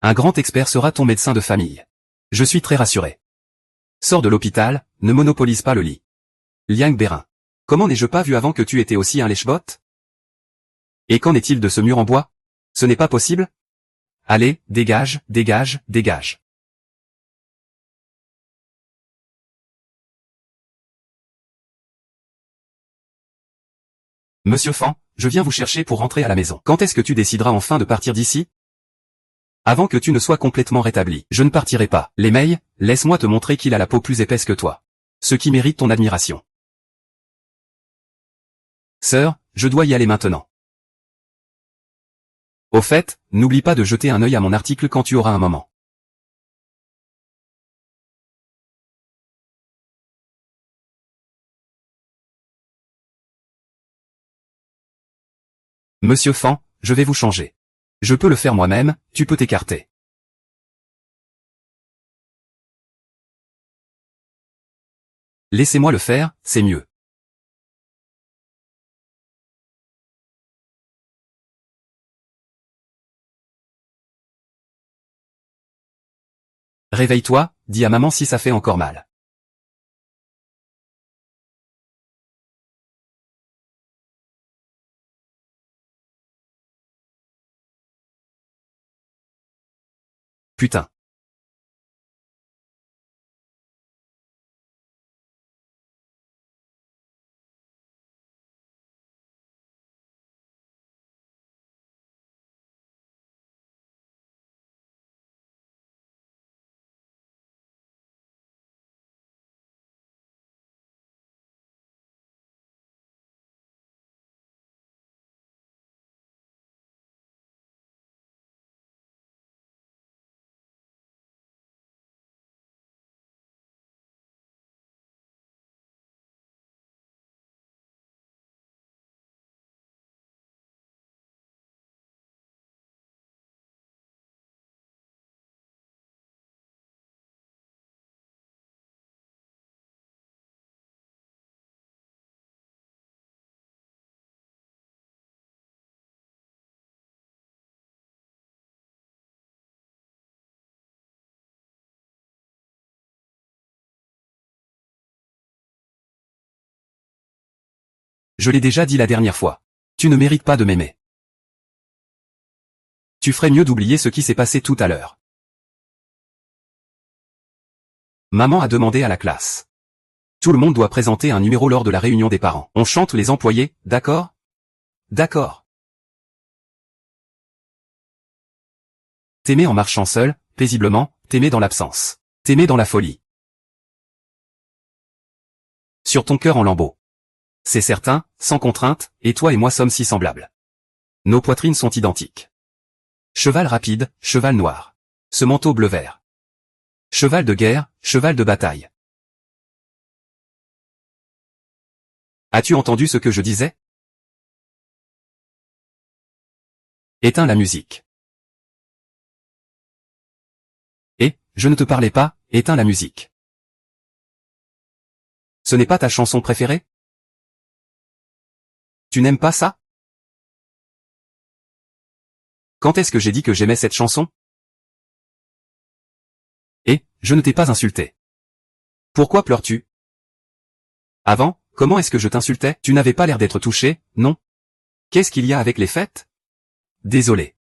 Speaker 1: Un grand expert sera ton médecin de famille. Je suis très rassuré. Sors de l'hôpital, ne monopolise pas le lit. Liang Bérin. Comment n'ai-je pas vu avant que tu étais aussi un lèche-bot? Et qu'en est-il de ce mur en bois? Ce n'est pas possible? Allez, dégage, dégage, dégage. Monsieur Fan, je viens vous chercher pour rentrer à la maison. Quand est-ce que tu décideras enfin de partir d'ici? Avant que tu ne sois complètement rétabli. Je ne partirai pas. L'émeil, laisse-moi te montrer qu'il a la peau plus épaisse que toi. Ce qui mérite ton admiration. Sœur, je dois y aller maintenant. Au fait, n'oublie pas de jeter un œil à mon article quand tu auras un moment. Monsieur Fan, je vais vous changer. Je peux le faire moi-même, tu peux t'écarter. Laissez-moi le faire, c'est mieux. Réveille-toi, dis à maman si ça fait encore mal. Putain. Je l'ai déjà dit la dernière fois. Tu ne mérites pas de m'aimer. Tu ferais mieux d'oublier ce qui s'est passé tout à l'heure. Maman a demandé à la classe. Tout le monde doit présenter un numéro lors de la réunion des parents. On chante les employés, d'accord? D'accord. T'aimer en marchant seul, paisiblement, t'aimer dans l'absence. T'aimer dans la folie. Sur ton cœur en lambeaux. C'est certain, sans contrainte, et toi et moi sommes si semblables. Nos poitrines sont identiques. Cheval rapide, cheval noir. Ce manteau bleu-vert. Cheval de guerre, cheval de bataille. As-tu entendu ce que je disais? Éteins la musique. Et, je ne te parlais pas, éteins la musique. Ce n'est pas ta chanson préférée? Tu n'aimes pas ça? Quand est-ce que j'ai dit que j'aimais cette chanson? Et, je ne t'ai pas insulté. Pourquoi pleures-tu? Avant, comment est-ce que je t'insultais? Tu n'avais pas l'air d'être touché, non? Qu'est-ce qu'il y a avec les fêtes? Désolé.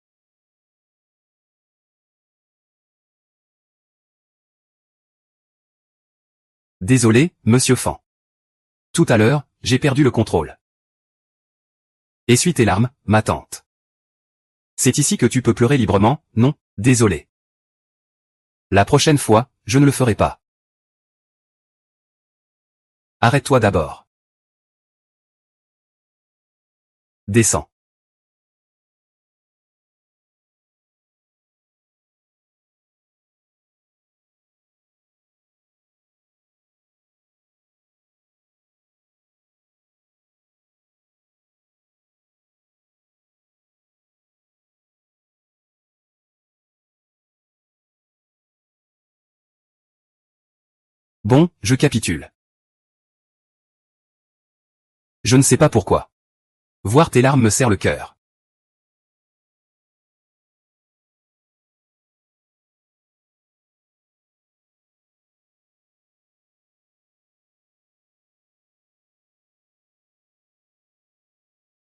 Speaker 1: Désolé, monsieur Fan. Tout à l'heure, j'ai perdu le contrôle. Essuie tes larmes, ma tante. C'est ici que tu peux pleurer librement, non? Désolé. La prochaine fois, je ne le ferai pas. Arrête-toi d'abord. Descends. Bon, je capitule. Je ne sais pas pourquoi. Voir tes larmes me serre le cœur.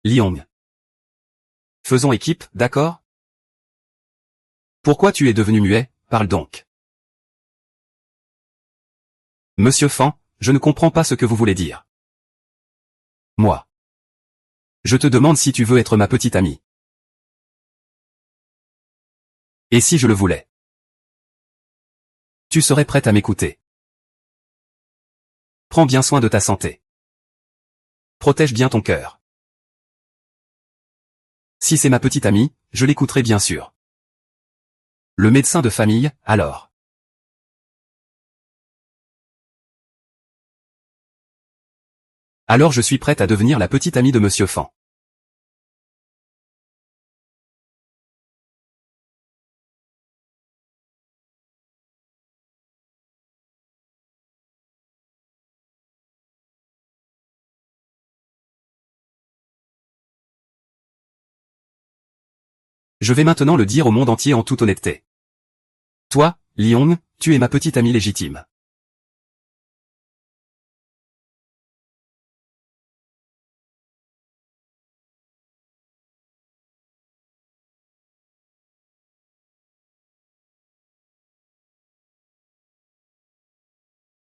Speaker 1: Liong. Faisons équipe, d'accord? Pourquoi tu es devenu muet? Parle donc. Monsieur Fan, je ne comprends pas ce que vous voulez dire. Moi. Je te demande si tu veux être ma petite amie. Et si je le voulais? Tu serais prête à m'écouter. Prends bien soin de ta santé. Protège bien ton cœur. Si c'est ma petite amie, je l'écouterai bien sûr. Le médecin de famille, alors. Alors je suis prête à devenir la petite amie de monsieur Fan. Je vais maintenant le dire au monde entier en toute honnêteté. Toi, Li-hong, tu es ma petite amie légitime.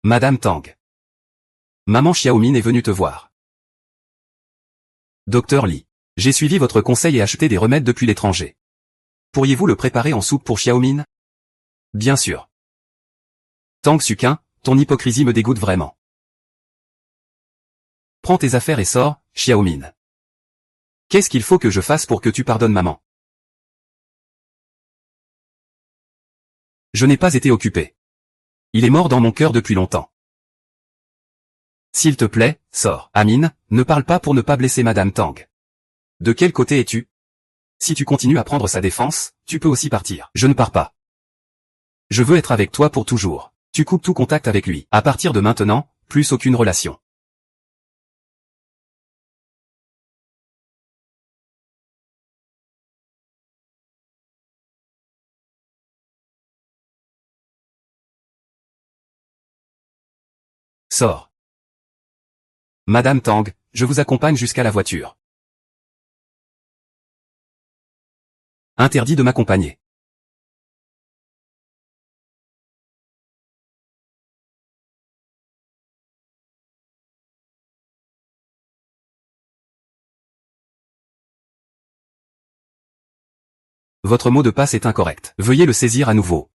Speaker 1: Madame Tang. Maman Xiaomin est venue te voir. Docteur Li. J'ai suivi votre conseil et acheté des remèdes depuis l'étranger. Pourriez-vous le préparer en soupe pour Xiaomin? Bien sûr. Tang Suquin, ton hypocrisie me dégoûte vraiment. Prends tes affaires et sors, Xiaomin. Qu'est-ce qu'il faut que je fasse pour que tu pardonnes maman? Je n'ai pas été occupé. Il est mort dans mon cœur depuis longtemps. S'il te plaît, sors. Amine, ne parle pas pour ne pas blesser Madame Tang. De quel côté es-tu? Si tu continues à prendre sa défense, tu peux aussi partir. Je ne pars pas. Je veux être avec toi pour toujours. Tu coupes tout contact avec lui. À partir de maintenant, plus aucune relation. Sors. Madame Tang, je vous accompagne jusqu'à la voiture. Interdit de m'accompagner. Votre mot de passe est incorrect. Veuillez le saisir à nouveau.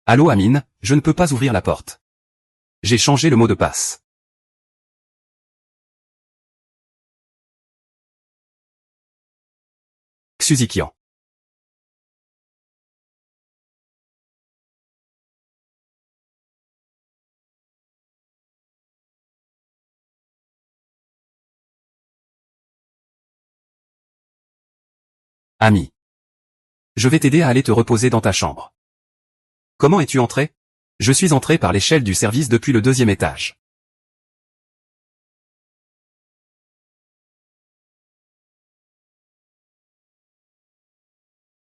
Speaker 1: Allô Amine, je ne peux pas ouvrir la porte. J'ai changé le mot de passe. Xuzikian. Ami. Je vais t'aider à aller te reposer dans ta chambre. Comment es-tu entré? Je suis entré par l'échelle du service depuis le 2e étage.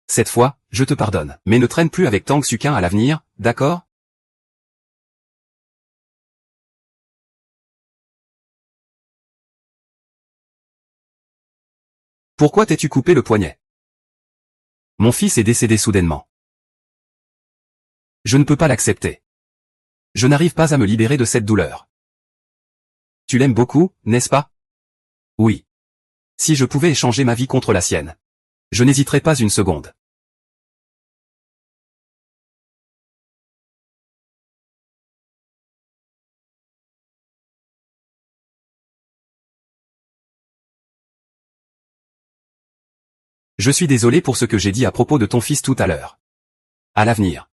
Speaker 1: Cette fois, je te pardonne. Mais ne traîne plus avec Tang Suquin à l'avenir, d'accord? Pourquoi t'es-tu coupé le poignet? Mon fils est décédé soudainement. Je ne peux pas l'accepter. Je n'arrive pas à me libérer de cette douleur. Tu l'aimes beaucoup, n'est-ce pas? Oui. Si je pouvais échanger ma vie contre la sienne. Je n'hésiterais pas une seconde. Je suis désolé pour ce que j'ai dit à propos de ton fils tout à l'heure. À l'avenir.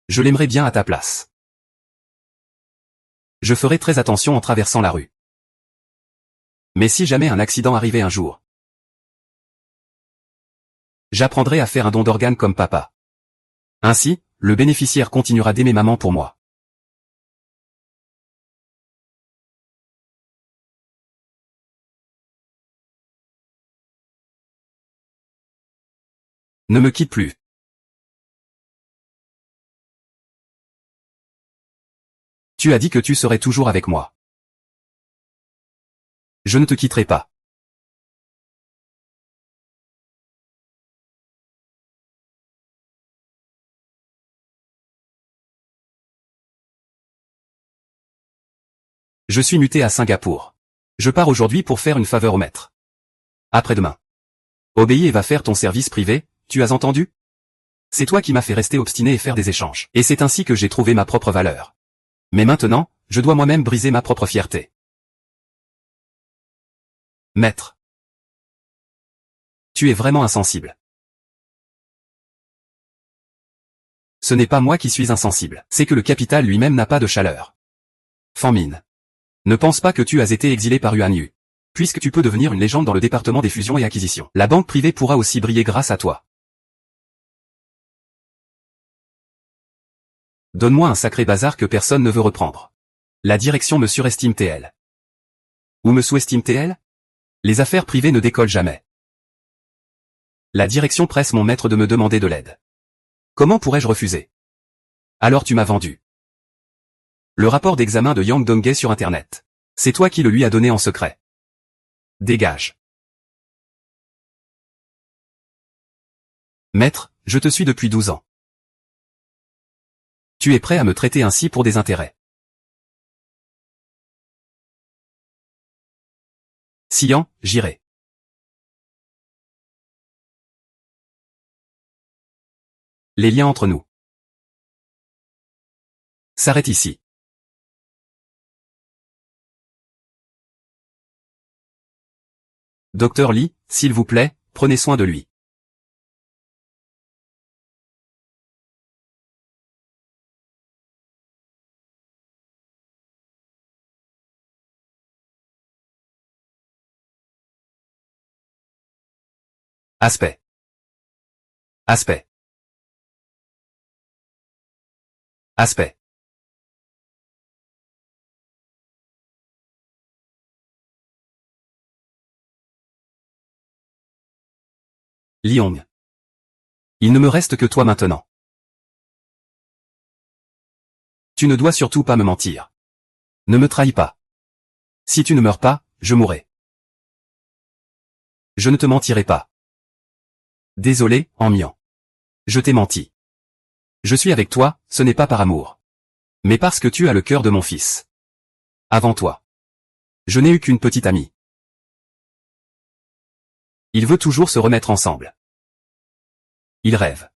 Speaker 1: Je l'aimerais bien à ta place. Je ferai très attention en traversant la rue. Mais si jamais un accident arrivait un jour, j'apprendrai à faire un don d'organes comme papa. Ainsi, le bénéficiaire continuera d'aimer maman pour moi. Ne me quitte plus. Tu as dit que tu serais toujours avec moi. Je ne te quitterai pas. Je suis muté à Singapour. Je pars aujourd'hui pour faire une faveur au maître. Après-demain. Obéis et va faire ton service privé, tu as entendu? C'est toi qui m'as fait rester obstiné et faire des échanges. Et c'est ainsi que j'ai trouvé ma propre valeur. Mais maintenant, je dois moi-même briser ma propre fierté. Maître. Tu es vraiment insensible. Ce n'est pas moi qui suis insensible, c'est que le capital lui-même n'a pas de chaleur. Fanmin. Ne pense pas que tu as été exilé par Yuan Yu. Puisque tu peux devenir une légende dans le département des fusions et acquisitions. La banque privée pourra aussi briller grâce à toi. Donne-moi un sacré bazar que personne ne veut reprendre. La direction me surestime TL. Ou me sous-estime TL? Les affaires privées ne décollent jamais. La direction presse mon maître de me demander de l'aide. Comment pourrais-je refuser? Alors tu m'as vendu. Le rapport d'examen de Yang Donghae sur Internet. C'est toi qui le lui as donné en secret. Dégage. Maître, je te suis depuis 12 ans. Tu es prêt à me traiter ainsi pour des intérêts? Sian, j'irai. Les liens entre nous s'arrêtent ici. Docteur Lee, s'il vous plaît, prenez soin de lui. Aspect. Aspect. Aspect. Liong. Il ne me reste que toi maintenant. Tu ne dois surtout pas me mentir. Ne me trahis pas. Si tu ne meurs pas, je mourrai. Je ne te mentirai pas. Désolé, Amiens. Je t'ai menti. Je suis avec toi, ce n'est pas par amour. Mais parce que tu as le cœur de mon fils. Avant toi. Je n'ai eu qu'une petite amie. Il veut toujours se remettre ensemble. Il rêve.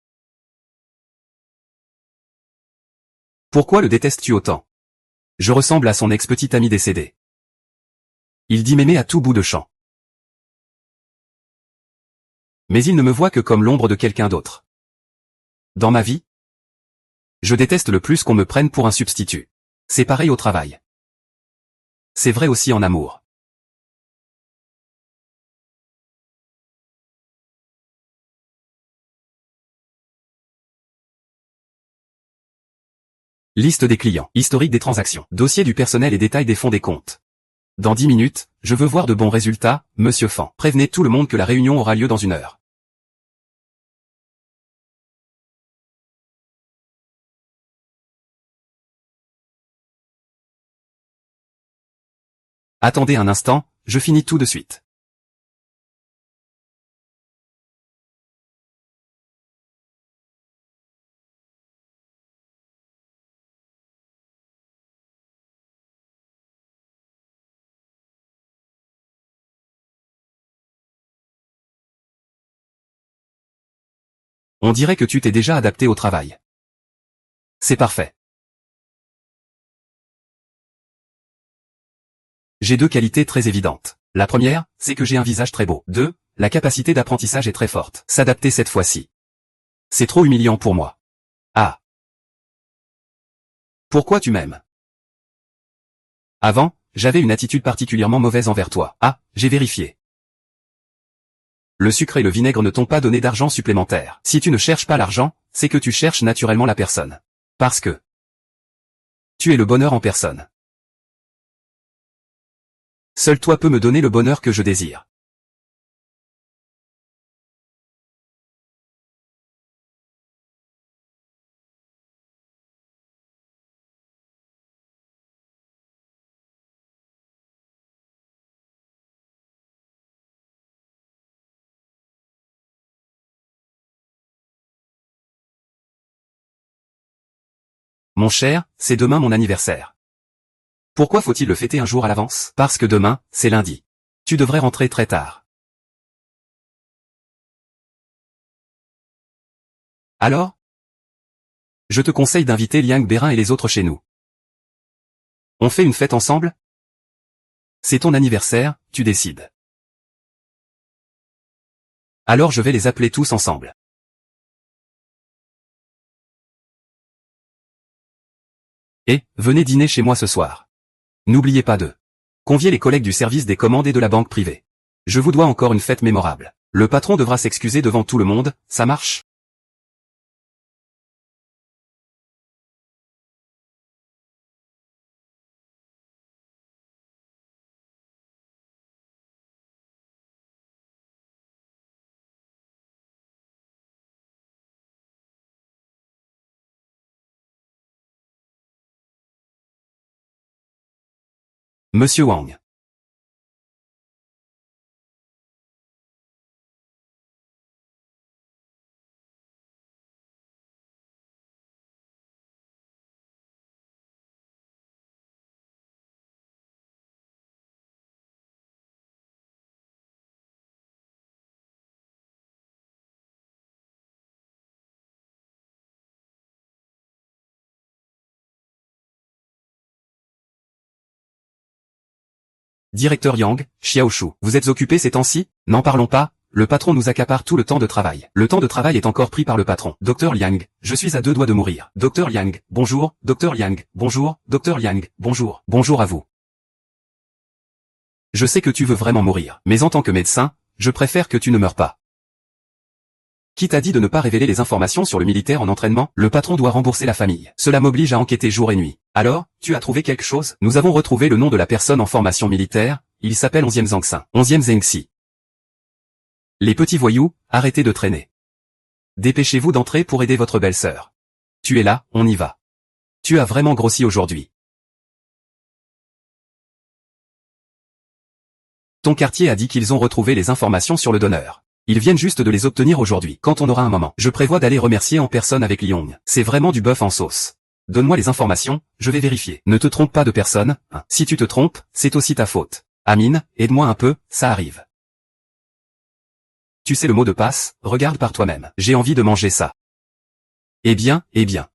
Speaker 1: Pourquoi le détestes-tu autant? Je ressemble à son ex-petite amie décédée. Il dit m'aimer à tout bout de champ. Mais il ne me voit que comme l'ombre de quelqu'un d'autre. Dans ma vie, je déteste le plus qu'on me prenne pour un substitut. C'est pareil au travail. C'est vrai aussi en amour. Liste des clients, historique des transactions, dossier du personnel et détail des fonds des comptes. Dans 10 minutes, je veux voir de bons résultats, Monsieur Fan. Prévenez tout le monde que la réunion aura lieu dans 1 heure. Attendez un instant, je finis tout de suite. On dirait que tu t'es déjà adapté au travail. C'est parfait. J'ai 2 qualités très évidentes. La première, c'est que j'ai un visage très beau. 2, la capacité d'apprentissage est très forte. S'adapter cette fois-ci. C'est trop humiliant pour moi. Ah. Pourquoi tu m'aimes? Avant, j'avais une attitude particulièrement mauvaise envers toi. Ah, j'ai vérifié. Le sucre et le vinaigre ne t'ont pas donné d'argent supplémentaire. Si tu ne cherches pas l'argent, c'est que tu cherches naturellement la personne. Parce que tu es le bonheur en personne. Seul toi peux me donner le bonheur que je désire. Mon cher, c'est demain mon anniversaire. Pourquoi faut-il le fêter un jour à l'avance? Parce que demain, c'est lundi. Tu devrais rentrer très tard. Alors? Je te conseille d'inviter Liang Bérin et les autres chez nous. On fait une fête ensemble? C'est ton anniversaire, tu décides. Alors je vais les appeler tous ensemble. Et, venez dîner chez moi ce soir. N'oubliez pas de convier les collègues du service des commandes et de la banque privée. Je vous dois encore une fête mémorable. Le patron devra s'excuser devant tout le monde, ça marche? Monsieur Wang. Directeur Yang, Xiaoshu, vous êtes occupé ces temps-ci? N'en parlons pas, le patron nous accapare tout le temps de travail. Le temps de travail est encore pris par le patron. Docteur Liang, je suis à 2 doigts de mourir. Docteur Liang, bonjour, Docteur Liang, bonjour, Docteur Liang, bonjour, bonjour à vous. Je sais que tu veux vraiment mourir, mais en tant que médecin, je préfère que tu ne meurs pas. Qui t'a dit de ne pas révéler les informations sur le militaire en entraînement? Le patron doit rembourser la famille. Cela m'oblige à enquêter jour et nuit. Alors, tu as trouvé quelque chose? Nous avons retrouvé le nom de la personne en formation militaire, il s'appelle 11e Zhangxin. 11e Zhengxi. Les petits voyous, arrêtez de traîner. Dépêchez-vous d'entrer pour aider votre belle-sœur. Tu es là, on y va. Tu as vraiment grossi aujourd'hui. Ton quartier a dit qu'ils ont retrouvé les informations sur le donneur. Ils viennent juste de les obtenir aujourd'hui. Quand on aura un moment, je prévois d'aller remercier en personne avec Liong. C'est vraiment du bœuf en sauce. Donne-moi les informations, je vais vérifier. Ne te trompe pas de personne, hein. Si tu te trompes, c'est aussi ta faute. Amine, aide-moi un peu, ça arrive. Tu sais le mot de passe, regarde par toi-même. J'ai envie de manger ça. Eh bien, eh bien.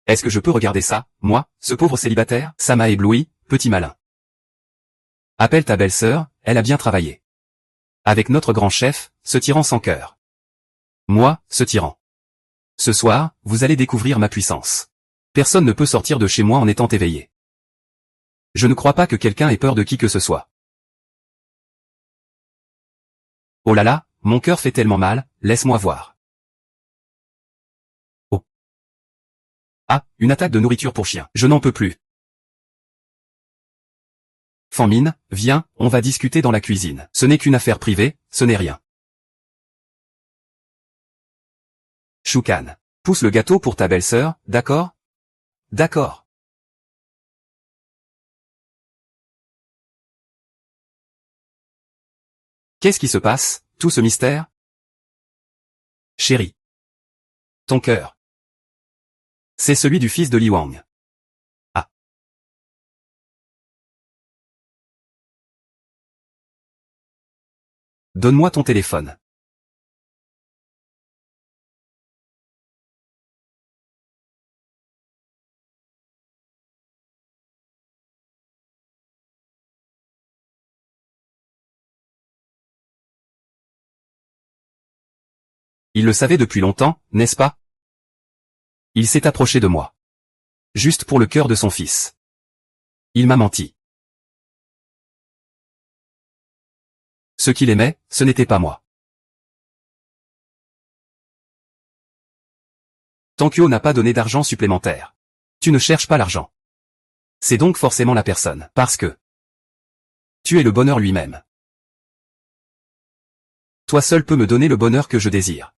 Speaker 1: Est-ce que je peux regarder ça, moi, ce pauvre célibataire? Ça m'a ébloui, petit malin. Appelle ta belle-sœur, elle a bien travaillé. Avec notre grand chef, ce tyran sans cœur. Moi, ce tyran. Ce soir, vous allez découvrir ma puissance. Personne ne peut sortir de chez moi en étant éveillé. Je ne crois pas que quelqu'un ait peur de qui que ce soit. Oh là là, mon cœur fait tellement mal, laisse-moi voir. Oh. Ah, une attaque de nourriture pour chien. Je n'en peux plus. Fanmine, viens, on va discuter dans la cuisine. Ce n'est qu'une affaire privée, ce n'est rien. Shukan. Pousse le gâteau pour ta belle-sœur, d'accord? D'accord. Qu'est-ce qui se passe, tout ce mystère? Chérie. Ton cœur. C'est celui du fils de Li Wang. Ah. Donne-moi ton téléphone. Il le savait depuis longtemps, n'est-ce pas? Il s'est approché de moi. Juste pour le cœur de son fils. Il m'a menti. Ce qu'il aimait, ce n'était pas moi. Tankyo n'a pas donné d'argent supplémentaire. Tu ne cherches pas l'argent. C'est donc forcément la personne. Parce que tu es le bonheur lui-même. Toi seul peux me donner le bonheur que je désire.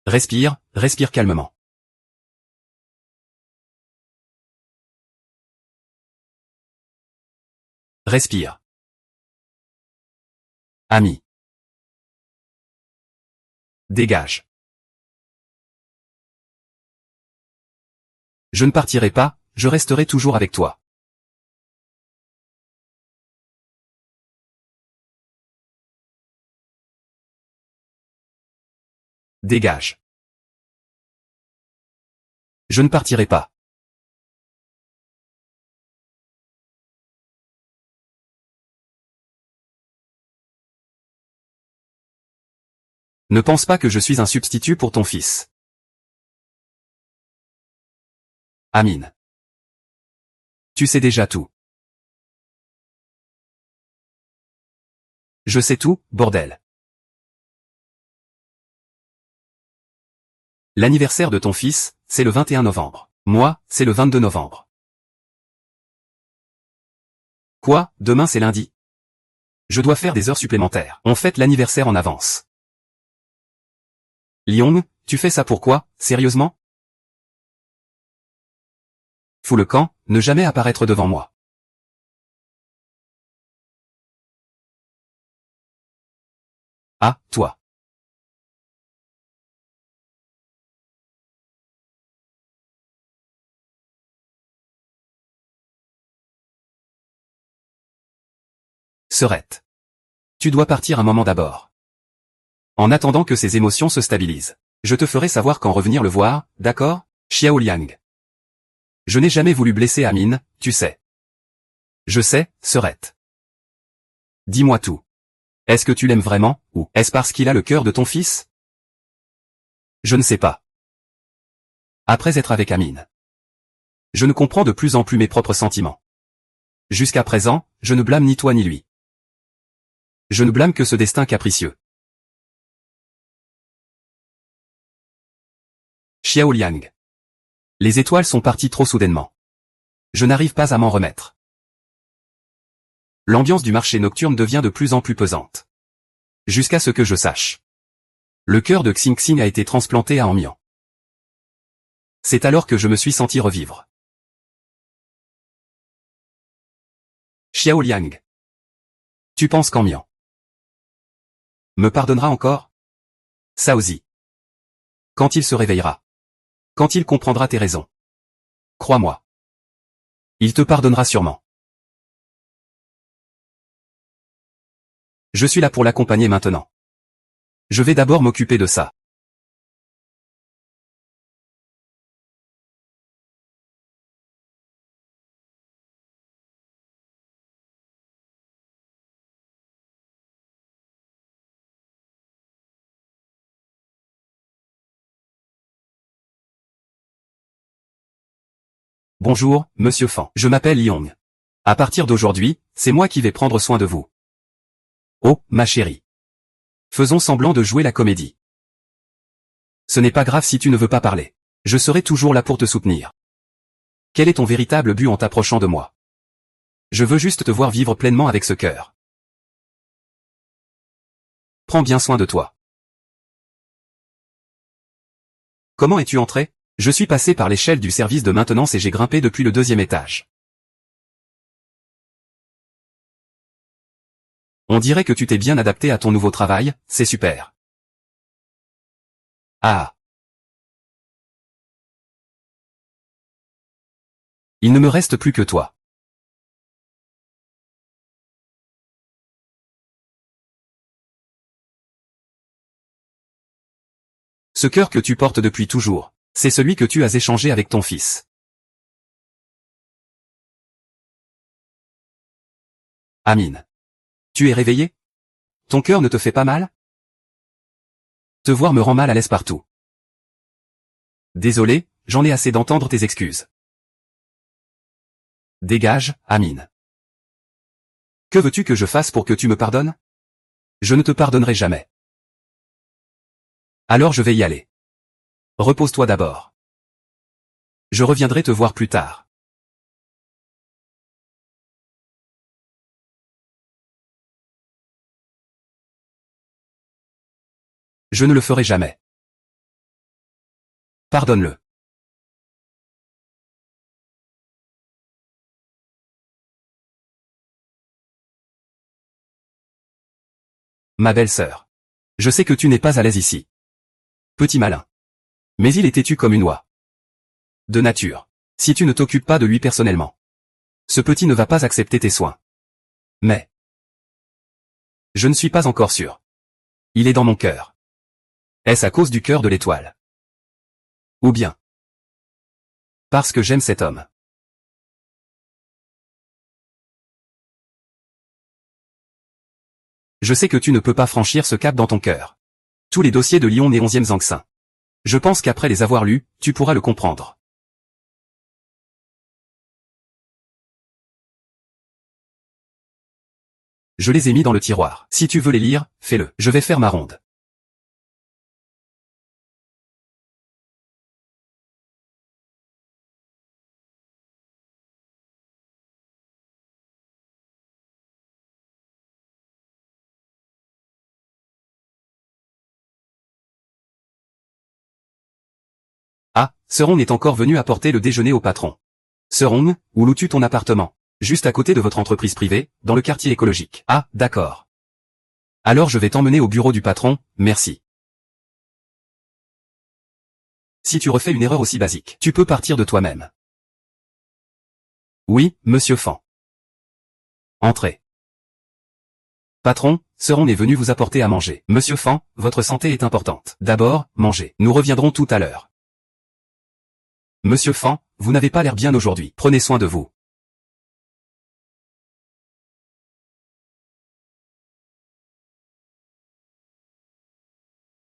Speaker 1: Respire, respire calmement. Respire. Ami. Dégage. Je ne partirai pas, je resterai toujours avec toi. Dégage. Je ne partirai pas. Ne pense pas que je suis un substitut pour ton fils. Amine. Tu sais déjà tout. Je sais tout, bordel. L'anniversaire de ton fils, c'est le 21 novembre. Moi, c'est le 22 novembre. Quoi, demain c'est lundi? Je dois faire des heures supplémentaires. On fête l'anniversaire en avance. Liong, tu fais ça pourquoi, sérieusement? Fous le camp, ne jamais apparaître devant moi. Ah, toi. Serette. Tu dois partir un moment d'abord. En attendant que ces émotions se stabilisent. Je te ferai savoir quand revenir le voir, d'accord, Xiao Liang. Je n'ai jamais voulu blesser Amine, tu sais. Je sais, Serette. Dis-moi tout. Est-ce que tu l'aimes vraiment, ou est-ce parce qu'il a le cœur de ton fils? Je ne sais pas. Après être avec Amine, je ne comprends de plus en plus mes propres sentiments. Jusqu'à présent, je ne blâme ni toi ni lui. Je ne blâme que ce destin capricieux. Xiao Liang. Les étoiles sont parties trop soudainement. Je n'arrive pas à m'en remettre. L'ambiance du marché nocturne devient de plus en plus pesante. Jusqu'à ce que je sache. Le cœur de Xing Xing a été transplanté à Amiens. C'est alors que je me suis senti revivre. Xiao Liang. Tu penses qu'Amiens me pardonnera encore? Saozi. Quand il se réveillera. Quand il comprendra tes raisons. Crois-moi. Il te pardonnera sûrement. Je suis là pour l'accompagner maintenant. Je vais d'abord m'occuper de ça. Bonjour, Monsieur Fan. Je m'appelle Yong. À partir d'aujourd'hui, c'est moi qui vais prendre soin de vous. Oh, ma chérie. Faisons semblant de jouer la comédie. Ce n'est pas grave si tu ne veux pas parler. Je serai toujours là pour te soutenir. Quel est ton véritable but en t'approchant de moi? Je veux juste te voir vivre pleinement avec ce cœur. Prends bien soin de toi. Comment es-tu entré? Je suis passé par l'échelle du service de maintenance et j'ai grimpé depuis le 2e étage. On dirait que tu t'es bien adapté à ton nouveau travail, c'est super. Ah. Il ne me reste plus que toi. Ce cœur que tu portes depuis toujours, c'est celui que tu as échangé avec ton fils. Amine. Tu es réveillé? Ton cœur ne te fait pas mal? Te voir me rend mal à l'aise partout. Désolé, j'en ai assez d'entendre tes excuses. Dégage, Amine. Que veux-tu que je fasse pour que tu me pardonnes? Je ne te pardonnerai jamais. Alors je vais y aller. Repose-toi d'abord. Je reviendrai te voir plus tard. Je ne le ferai jamais. Pardonne-le. Ma belle-sœur. Je sais que tu n'es pas à l'aise ici. Petit malin. Mais il est têtu comme une oie. De nature. Si tu ne t'occupes pas de lui personnellement. Ce petit ne va pas accepter tes soins. Mais. Je ne suis pas encore sûr. Il est dans mon cœur. Est-ce à cause du cœur de l'étoile? Ou bien. Parce que j'aime cet homme. Je sais que tu ne peux pas franchir ce cap dans ton cœur. Tous les dossiers de Lyon et 11e Zangsin. Je pense qu'après les avoir lus, tu pourras le comprendre. Je les ai mis dans le tiroir. Si tu veux les lire, fais-le. Je vais faire ma ronde. Serong est encore venu apporter le déjeuner au patron. Serong, où loues-tu ton appartement? Juste à côté de votre entreprise privée, dans le quartier écologique. Ah, d'accord. Alors je vais t'emmener au bureau du patron, merci. Si tu refais une erreur aussi basique, tu peux partir de toi-même. Oui, monsieur Fan. Entrez. Patron, Serong est venu vous apporter à manger. Monsieur Fan, votre santé est importante. D'abord, mangez. Nous reviendrons tout à l'heure. Monsieur Fan, vous n'avez pas l'air bien aujourd'hui. Prenez soin de vous.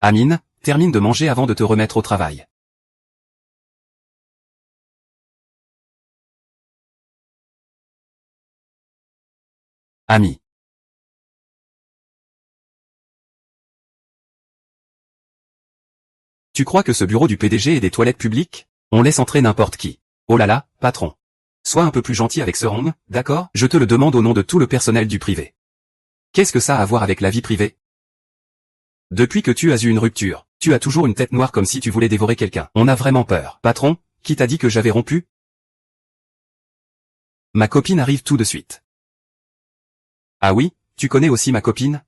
Speaker 1: Amine, termine de manger avant de te remettre au travail. Ami. Tu crois que ce bureau du PDG est des toilettes publiques? On laisse entrer n'importe qui. Oh là là, patron. Sois un peu plus gentil avec Serong, d'accord? Je te le demande au nom de tout le personnel du privé. Qu'est-ce que ça a à voir avec la vie privée? Depuis que tu as eu une rupture, tu as toujours une tête noire comme si tu voulais dévorer quelqu'un. On a vraiment peur. Patron, qui t'a dit que j'avais rompu? Ma copine arrive tout de suite. Ah oui, tu connais aussi ma copine?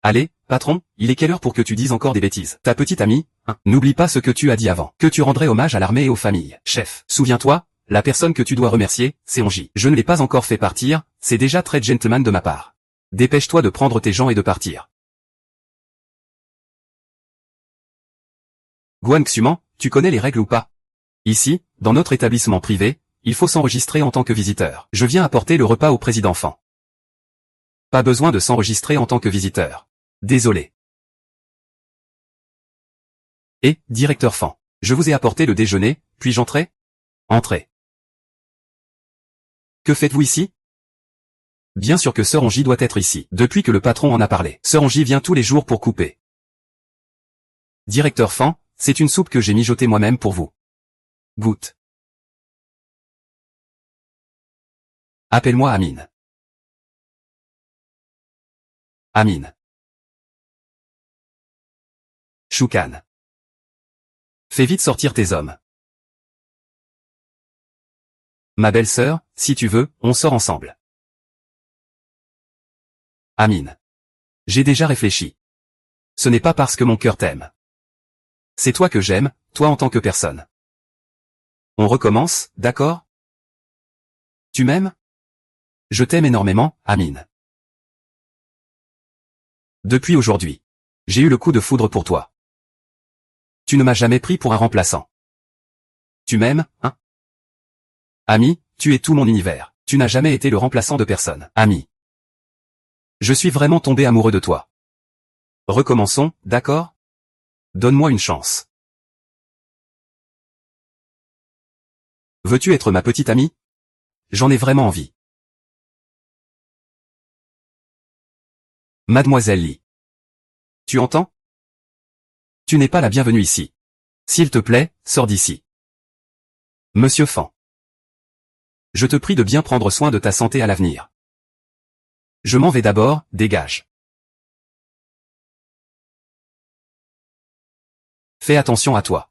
Speaker 1: Allez, patron, il est quelle heure pour que tu dises encore des bêtises? Ta petite amie, hein, n'oublie pas ce que tu as dit avant, que tu rendrais hommage à l'armée et aux familles. Chef, souviens-toi, la personne que tu dois remercier, c'est Onji. Je ne l'ai pas encore fait partir, c'est déjà très gentleman de ma part. Dépêche-toi de prendre tes gens et de partir. Guan Xuman, tu connais les règles ou pas? Ici, dans notre établissement privé, il faut s'enregistrer en tant que visiteur. Je viens apporter le repas au président Fan. Pas besoin de s'enregistrer en tant que visiteur. Désolé. Et, directeur Fan, je vous ai apporté le déjeuner, puis-je entrer? Entrez. Que faites-vous ici? Bien sûr que Sir Onji doit être ici, depuis que le patron en a parlé. Sir Onji vient tous les jours pour couper. Directeur Fan, c'est une soupe que j'ai mijotée moi-même pour vous. Goûte. Appelle-moi Amine. Amine. Choukan. Fais vite sortir tes hommes. Ma belle-sœur, si tu veux, on sort ensemble. Amine. J'ai déjà réfléchi. Ce n'est pas parce que mon cœur t'aime. C'est toi que j'aime, toi en tant que personne. On recommence, d'accord? Tu m'aimes? Je t'aime énormément, Amine. Depuis aujourd'hui. J'ai eu le coup de foudre pour toi. Tu ne m'as jamais pris pour un remplaçant. Tu m'aimes, hein? Ami, tu es tout mon univers. Tu n'as jamais été le remplaçant de personne. Ami. Je suis vraiment tombé amoureux de toi. Recommençons, d'accord? Donne-moi une chance. Veux-tu être ma petite amie? J'en ai vraiment envie. Mademoiselle Lee. Tu entends? Tu n'es pas la bienvenue ici. S'il te plaît, sors d'ici. Monsieur Fan. Je te prie de bien prendre soin de ta santé à l'avenir. Je m'en vais d'abord, dégage. Fais attention à toi.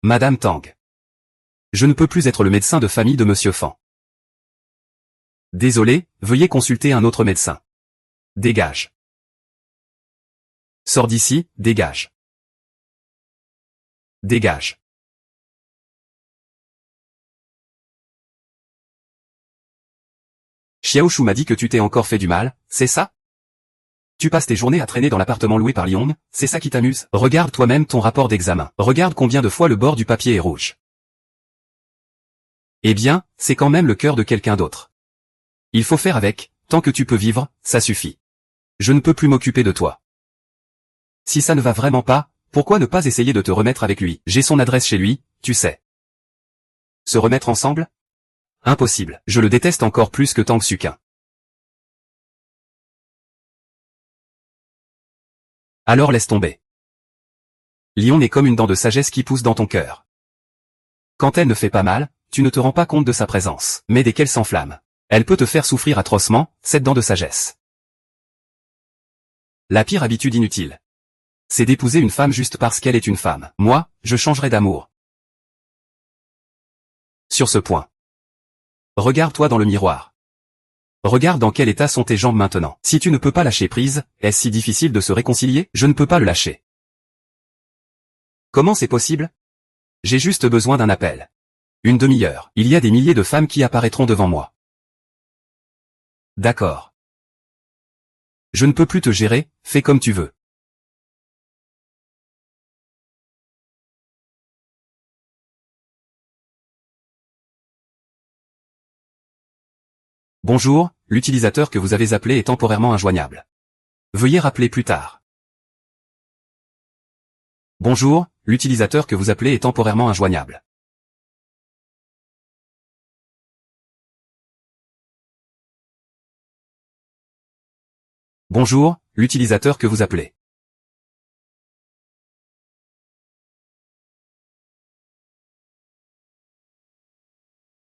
Speaker 1: Madame Tang. Je ne peux plus être le médecin de famille de Monsieur Fan. Désolé, veuillez consulter un autre médecin. Dégage. Sors d'ici, dégage. Dégage. Xiaoshu m'a dit que tu t'es encore fait du mal, c'est ça? Tu passes tes journées à traîner dans l'appartement loué par Lyon, c'est ça qui t'amuse? Regarde toi-même ton rapport d'examen. Regarde combien de fois le bord du papier est rouge. Eh bien, c'est quand même le cœur de quelqu'un d'autre. Il faut faire avec, tant que tu peux vivre, ça suffit. Je ne peux plus m'occuper de toi. Si ça ne va vraiment pas, pourquoi ne pas essayer de te remettre avec lui? J'ai son adresse chez lui, tu sais. Se remettre ensemble? Impossible. Je le déteste encore plus que Tang Sukin. Alors laisse tomber. Lyon est comme une dent de sagesse qui pousse dans ton cœur. Quand elle ne fait pas mal, tu ne te rends pas compte de sa présence. Mais dès qu'elle s'enflamme, elle peut te faire souffrir atrocement, cette dent de sagesse. La pire habitude inutile, c'est d'épouser une femme juste parce qu'elle est une femme. Moi, je changerai d'amour. Sur ce point, regarde-toi dans le miroir. Regarde dans quel état sont tes jambes maintenant. Si tu ne peux pas lâcher prise, est-ce si difficile de se réconcilier? Je ne peux pas le lâcher. Comment c'est possible? J'ai juste besoin d'un appel. Une demi-heure. Il y a des milliers de femmes qui apparaîtront devant moi. D'accord. Je ne peux plus te gérer, fais comme tu veux. Bonjour, l'utilisateur que vous avez appelé est temporairement injoignable. Veuillez rappeler plus tard. Bonjour, l'utilisateur que vous appelez est temporairement injoignable. Bonjour, l'utilisateur que vous appelez.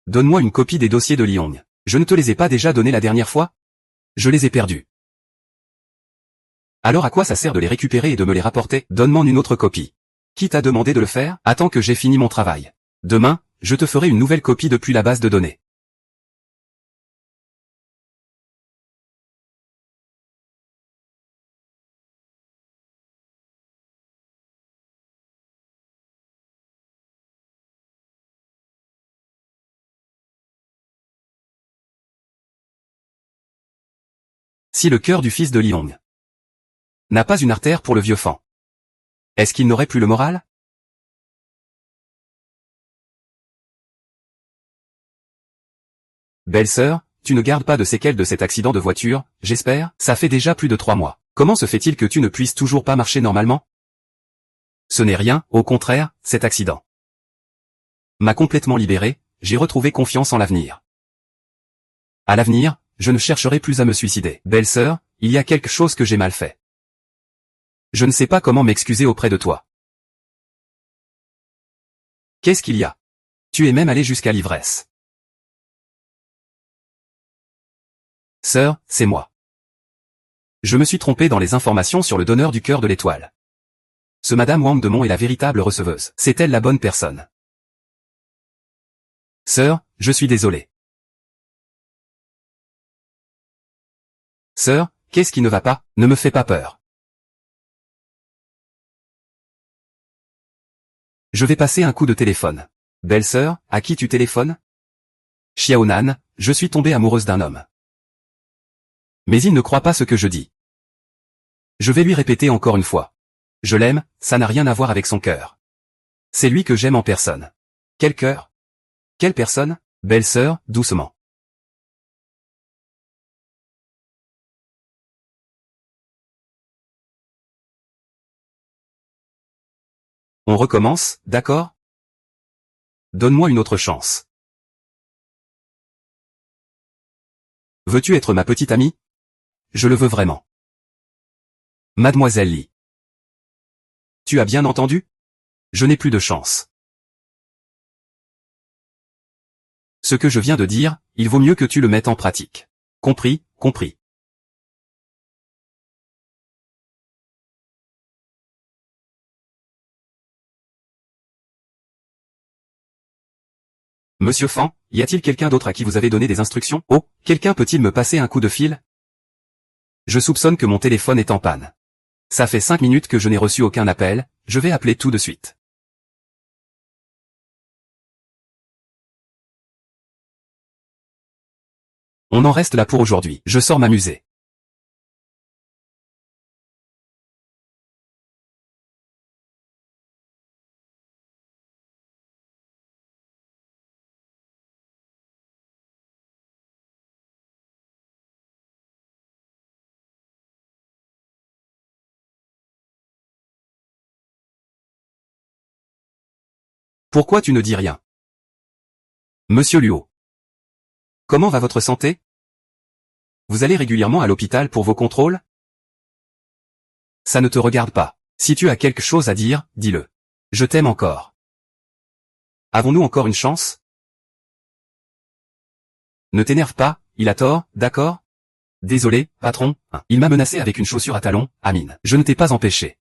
Speaker 1: Donne-moi une copie des dossiers de Lyon. Je ne te les ai pas déjà donnés la dernière fois? Je les ai perdus. Alors à quoi ça sert de les récupérer et de me les rapporter? Donne-moi une autre copie. Qui t'a demandé de le faire? Attends que j'ai fini mon travail. Demain, je te ferai une nouvelle copie depuis la base de données. Si le cœur du fils de Lyon n'a pas une artère pour le vieux fan, est-ce qu'il n'aurait plus le moral? Belle-sœur, tu ne gardes pas de séquelles de cet accident de voiture, j'espère? Ça fait déjà plus de 3 mois. Comment se fait-il que tu ne puisses toujours pas marcher normalement? Ce n'est rien, au contraire, cet accident m'a complètement libéré, j'ai retrouvé confiance en l'avenir. À l'avenir, je ne chercherai plus à me suicider. Belle-sœur, il y a quelque chose que j'ai mal fait. Je ne sais pas comment m'excuser auprès de toi. Qu'est-ce qu'il y a? Tu es même allé jusqu'à l'ivresse. Sœur, c'est moi. Je me suis trompé dans les informations sur le donneur du cœur de l'étoile. Ce Madame Wang de Mont est la véritable receveuse. C'est elle la bonne personne. Sœur, je suis désolé. Sœur, qu'est-ce qui ne va pas? Ne me fais pas peur. Je vais passer un coup de téléphone. Belle-sœur, à qui tu téléphones? Xiaonan, je suis tombée amoureuse d'un homme. Mais il ne croit pas ce que je dis. Je vais lui répéter encore une fois. Je l'aime, ça n'a rien à voir avec son cœur. C'est lui que j'aime en personne. Quel cœur? Quelle personne? Belle-sœur, doucement. On recommence, d'accord? Donne-moi une autre chance. Veux-tu être ma petite amie? Je le veux vraiment. Mademoiselle Li. Tu as bien entendu? Je n'ai plus de chance. Ce que je viens de dire, il vaut mieux que tu le mettes en pratique. Compris, compris. Monsieur Fan, y a-t-il quelqu'un d'autre à qui vous avez donné des instructions? Oh, quelqu'un peut-il me passer un coup de fil? Je soupçonne que mon téléphone est en panne. Ça fait 5 minutes que je n'ai reçu aucun appel, je vais appeler tout de suite. On en reste là pour aujourd'hui. Je sors m'amuser. Pourquoi tu ne dis rien? Monsieur Luo. Comment va votre santé? Vous allez régulièrement à l'hôpital pour vos contrôles? Ça ne te regarde pas. Si tu as quelque chose à dire, dis-le. Je t'aime encore. Avons-nous encore une chance? Ne t'énerve pas, il a tort, d'accord? Désolé, patron, il m'a menacé avec une chaussure à talons, Amine. Je ne t'ai pas empêché.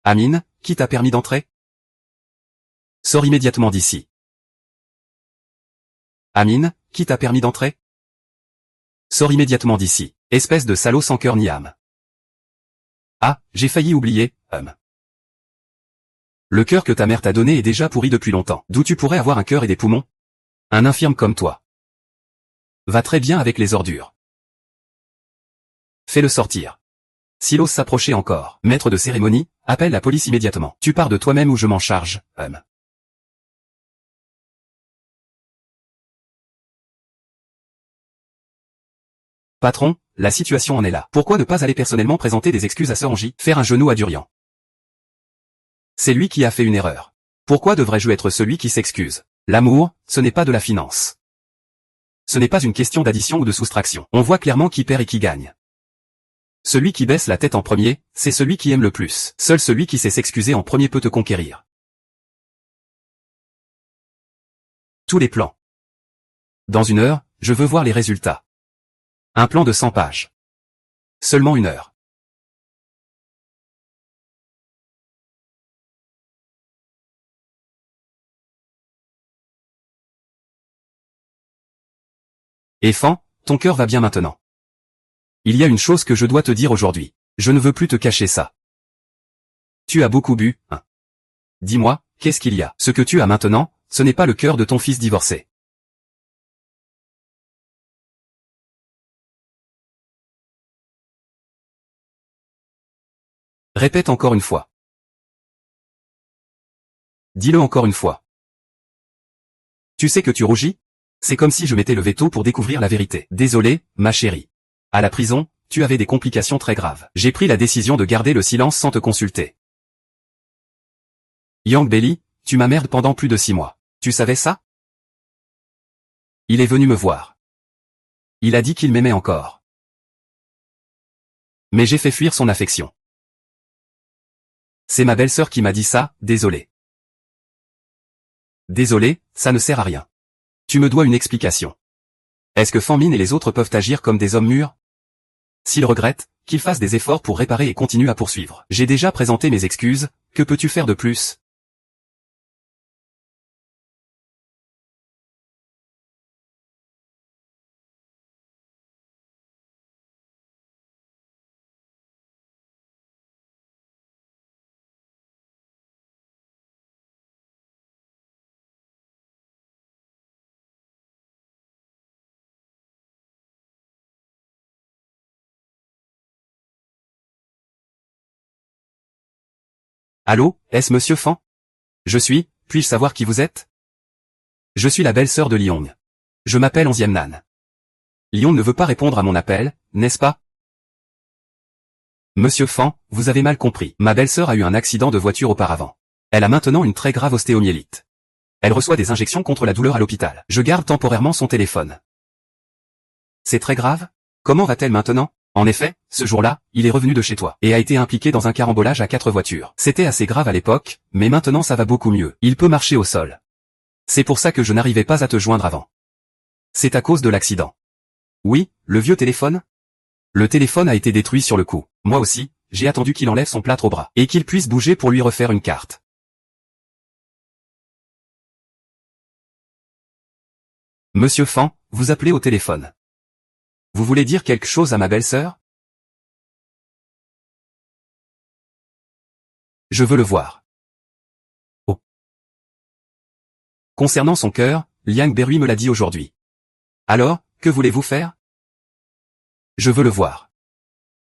Speaker 1: Amine, qui t'a permis d'entrer? Sors immédiatement d'ici. Amine, qui t'a permis d'entrer? Sors immédiatement d'ici, espèce de salaud sans cœur ni âme. Ah, j'ai failli oublier, Le cœur que ta mère t'a donné est déjà pourri depuis longtemps. D'où tu pourrais avoir un cœur et des poumons? Un infirme comme toi. Va très bien avec les ordures. Fais-le sortir. Silos s'approchait encore. Maître de cérémonie, appelle la police immédiatement. Tu pars de toi-même ou je m'en charge, Patron, la situation en est là. Pourquoi ne pas aller personnellement présenter des excuses à Sir Angie, faire un genou à Durian? C'est lui qui a fait une erreur. Pourquoi devrais-je être celui qui s'excuse? L'amour, ce n'est pas de la finance. Ce n'est pas une question d'addition ou de soustraction. On voit clairement qui perd et qui gagne. Celui qui baisse la tête en premier, c'est celui qui aime le plus. Seul celui qui sait s'excuser en premier peut te conquérir. Tous les plans. Dans 1 heure, je veux voir les résultats. Un plan de 100 pages. Seulement 1 heure. Et Fan, ton cœur va bien maintenant. Il y a une chose que je dois te dire aujourd'hui. Je ne veux plus te cacher ça. Tu as beaucoup bu, Dis-moi, qu'est-ce qu'il y a? Ce que tu as maintenant, ce n'est pas le cœur de ton fils divorcé. Répète encore une fois. Dis-le encore une fois. Tu sais que tu rougis? C'est comme si je m'étais levé tôt pour découvrir la vérité. Désolé, ma chérie. À la prison, tu avais des complications très graves. J'ai pris la décision de garder le silence sans te consulter. Yang Belly, tu m'emmerdes pendant plus de 6 mois. Tu savais ça? Il est venu me voir. Il a dit qu'il m'aimait encore. Mais j'ai fait fuir son affection. C'est ma belle-sœur qui m'a dit ça, désolé. Désolé, ça ne sert à rien. Tu me dois une explication. Est-ce que Fanmin et les autres peuvent agir comme des hommes mûrs? S'ils regrettent, qu'ils fassent des efforts pour réparer et continuent à poursuivre. J'ai déjà présenté mes excuses, que peux-tu faire de plus? Allô, est-ce Monsieur Fan? Je suis, puis-je savoir qui vous êtes? Je suis la belle-sœur de Lyong. Je m'appelle Onzième Nan. Lyong ne veut pas répondre à mon appel, n'est-ce pas? Monsieur Fan, vous avez mal compris. Ma belle-sœur a eu un accident de voiture auparavant. Elle a maintenant une très grave ostéomyélite. Elle reçoit des injections contre la douleur à l'hôpital. Je garde temporairement son téléphone. C'est très grave? Comment va-t-elle maintenant? En effet, ce jour-là, il est revenu de chez toi, et a été impliqué dans un carambolage à 4 voitures. C'était assez grave à l'époque, mais maintenant ça va beaucoup mieux. Il peut marcher au sol. C'est pour ça que je n'arrivais pas à te joindre avant. C'est à cause de l'accident. Oui, le vieux téléphone? Le téléphone a été détruit sur le coup. Moi aussi, j'ai attendu qu'il enlève son plâtre au bras, et qu'il puisse bouger pour lui refaire une carte. Monsieur Fan, vous appelez au téléphone. Vous voulez dire quelque chose à ma belle-sœur? Je veux le voir. Oh. Concernant son cœur, Liang Berui me l'a dit aujourd'hui. Alors, que voulez-vous faire? Je veux le voir.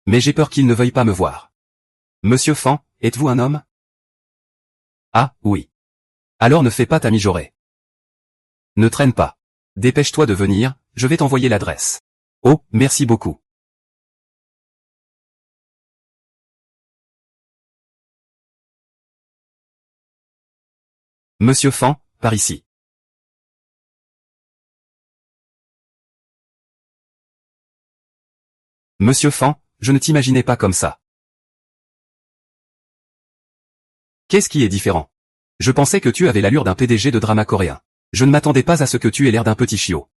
Speaker 1: Mais j'ai peur qu'il ne veuille pas me voir. Monsieur Fan, êtes-vous un homme? Ah, oui. Alors ne fais pas ta mijaurée. Ne traîne pas. Dépêche-toi de venir, je vais t'envoyer l'adresse. Oh, merci beaucoup. Monsieur Fan, par ici. Monsieur Fan, je ne t'imaginais pas comme ça. Qu'est-ce qui est différent? Je pensais que tu avais l'allure d'un PDG de drama coréen. Je ne m'attendais pas à ce que tu aies l'air d'un petit chiot.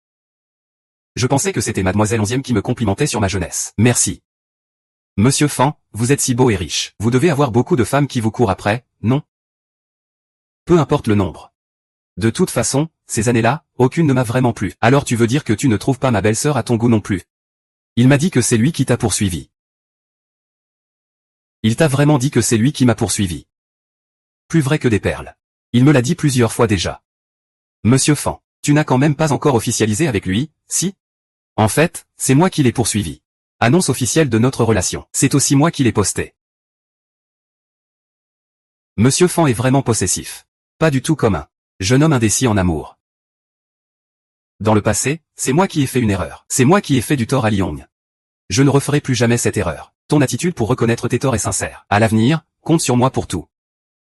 Speaker 1: Je pensais que c'était Mademoiselle Onzième qui me complimentait sur ma jeunesse. Merci. Monsieur Fan, vous êtes si beau et riche. Vous devez avoir beaucoup de femmes qui vous courent après, non? Peu importe le nombre. De toute façon, ces années-là, aucune ne m'a vraiment plu. Alors tu veux dire que tu ne trouves pas ma belle-sœur à ton goût non plus? Il m'a dit que c'est lui qui t'a poursuivi. Il t'a vraiment dit que c'est lui qui m'a poursuivi. Plus vrai que des perles. Il me l'a dit plusieurs fois déjà. Monsieur Fan, tu n'as quand même pas encore officialisé avec lui, si? En fait, c'est moi qui l'ai poursuivi. Annonce officielle de notre relation. C'est aussi moi qui l'ai posté. Monsieur Fan est vraiment possessif. Pas du tout comme un jeune homme indécis en amour. Dans le passé, c'est moi qui ai fait une erreur. C'est moi qui ai fait du tort à Lyong. Je ne referai plus jamais cette erreur. Ton attitude pour reconnaître tes torts est sincère. À l'avenir, compte sur moi pour tout.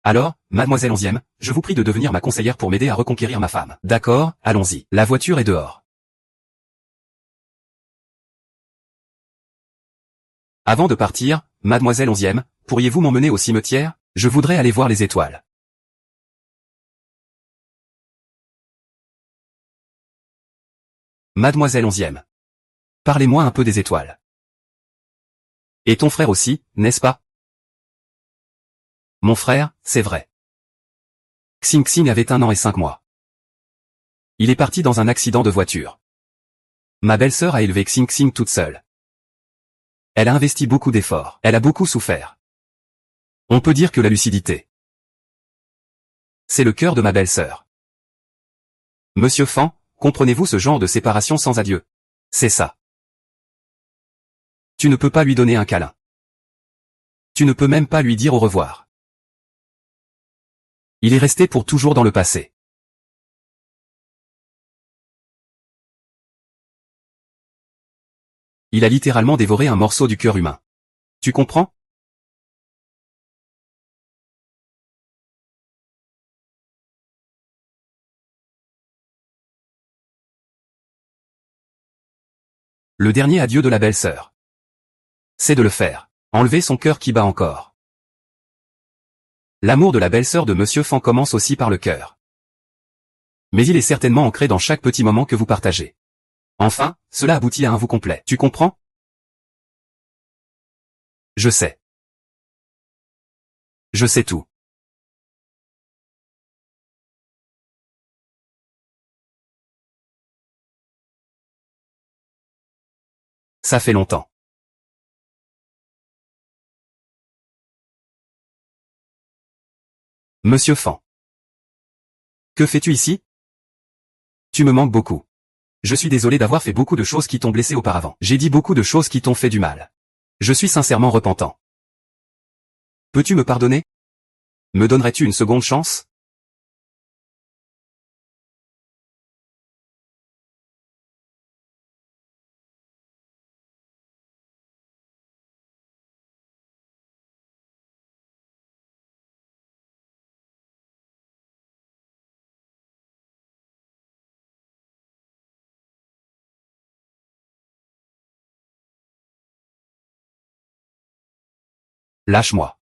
Speaker 1: Alors, Mademoiselle Onzième, je vous prie de devenir ma conseillère pour m'aider à reconquérir ma femme. D'accord, allons-y. La voiture est dehors. Avant de partir, Mademoiselle Onzième, pourriez-vous m'emmener au cimetière? Je voudrais aller voir les étoiles. Mademoiselle Onzième. Parlez-moi un peu des étoiles. Et ton frère aussi, n'est-ce pas? Mon frère, c'est vrai. Xing Xing avait 1 an et 5 mois. Il est parti dans un accident de voiture. Ma belle-sœur a élevé Xing Xing toute seule. Elle a investi beaucoup d'efforts. Elle a beaucoup souffert. On peut dire que la lucidité, c'est le cœur de ma belle-sœur. Monsieur Fan, comprenez-vous ce genre de séparation sans adieu? C'est ça. Tu ne peux pas lui donner un câlin. Tu ne peux même pas lui dire au revoir. Il est resté pour toujours dans le passé. Il a littéralement dévoré un morceau du cœur humain. Tu comprends? Le dernier adieu de la belle-sœur, c'est de le faire. Enlever son cœur qui bat encore. L'amour de la belle-sœur de Monsieur Fan commence aussi par le cœur. Mais il est certainement ancré dans chaque petit moment que vous partagez. Enfin, cela aboutit à un vous complet. Tu comprends? Je sais. Je sais tout. Ça fait longtemps. Monsieur Fan. Que fais-tu ici? Tu me manques beaucoup. Je suis désolé d'avoir fait beaucoup de choses qui t'ont blessé auparavant. J'ai dit beaucoup de choses qui t'ont fait du mal. Je suis sincèrement repentant. Peux-tu me pardonner? Me donnerais-tu une seconde chance? Lâche-moi.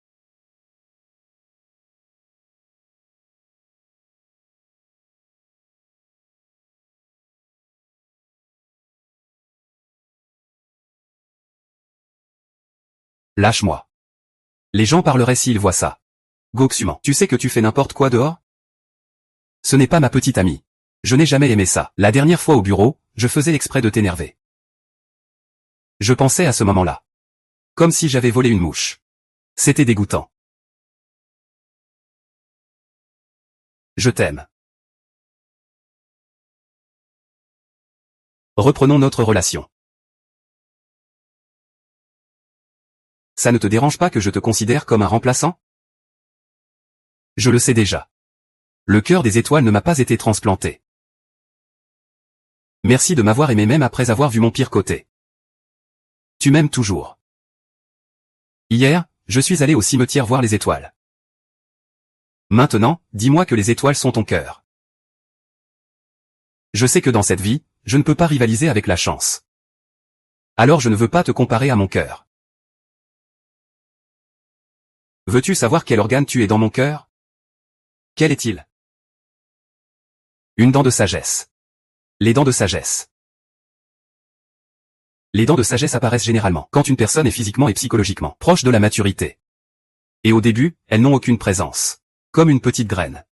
Speaker 1: Lâche-moi. Les gens parleraient s'ils voient ça. Goksuman, tu sais que tu fais n'importe quoi dehors? Ce n'est pas ma petite amie. Je n'ai jamais aimé ça. La dernière fois au bureau, je faisais exprès de t'énerver. Je pensais à ce moment-là. Comme si j'avais volé une mouche. C'était dégoûtant. Je t'aime. Reprenons notre relation. Ça ne te dérange pas que je te considère comme un remplaçant? Je le sais déjà. Le cœur des étoiles ne m'a pas été transplanté. Merci de m'avoir aimé même après avoir vu mon pire côté. Tu m'aimes toujours. Hier, je suis allé au cimetière voir les étoiles. Maintenant, dis-moi que les étoiles sont ton cœur. Je sais que dans cette vie, je ne peux pas rivaliser avec la chance. Alors je ne veux pas te comparer à mon cœur. Veux-tu savoir quel organe tu es dans mon cœur? Quel est-il? Une dent de sagesse. Les dents de sagesse. Les dents de sagesse apparaissent généralement quand une personne est physiquement et psychologiquement proche de la maturité. Et au début, elles n'ont aucune présence. Comme une petite graine.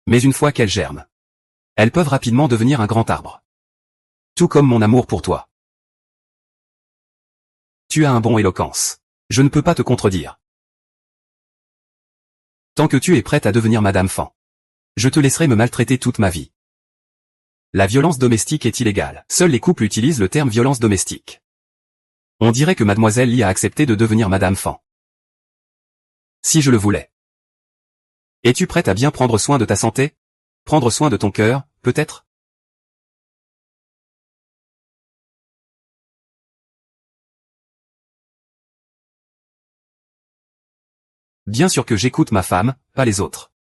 Speaker 1: Mais une fois qu'elles germent, elles peuvent rapidement devenir un grand arbre. Tout comme mon amour pour toi. Tu as un bon éloquence. Je ne peux pas te contredire. Tant que tu es prête à devenir Madame Fan, je te laisserai me maltraiter toute ma vie. La violence domestique est illégale. Seuls les couples utilisent le terme violence domestique. On dirait que Mademoiselle Lee a accepté de devenir Madame Fan. Si je le voulais. Es-tu prête à bien prendre soin de ta santé? Prendre soin de ton cœur, peut-être? Bien sûr que j'écoute ma femme, pas les autres.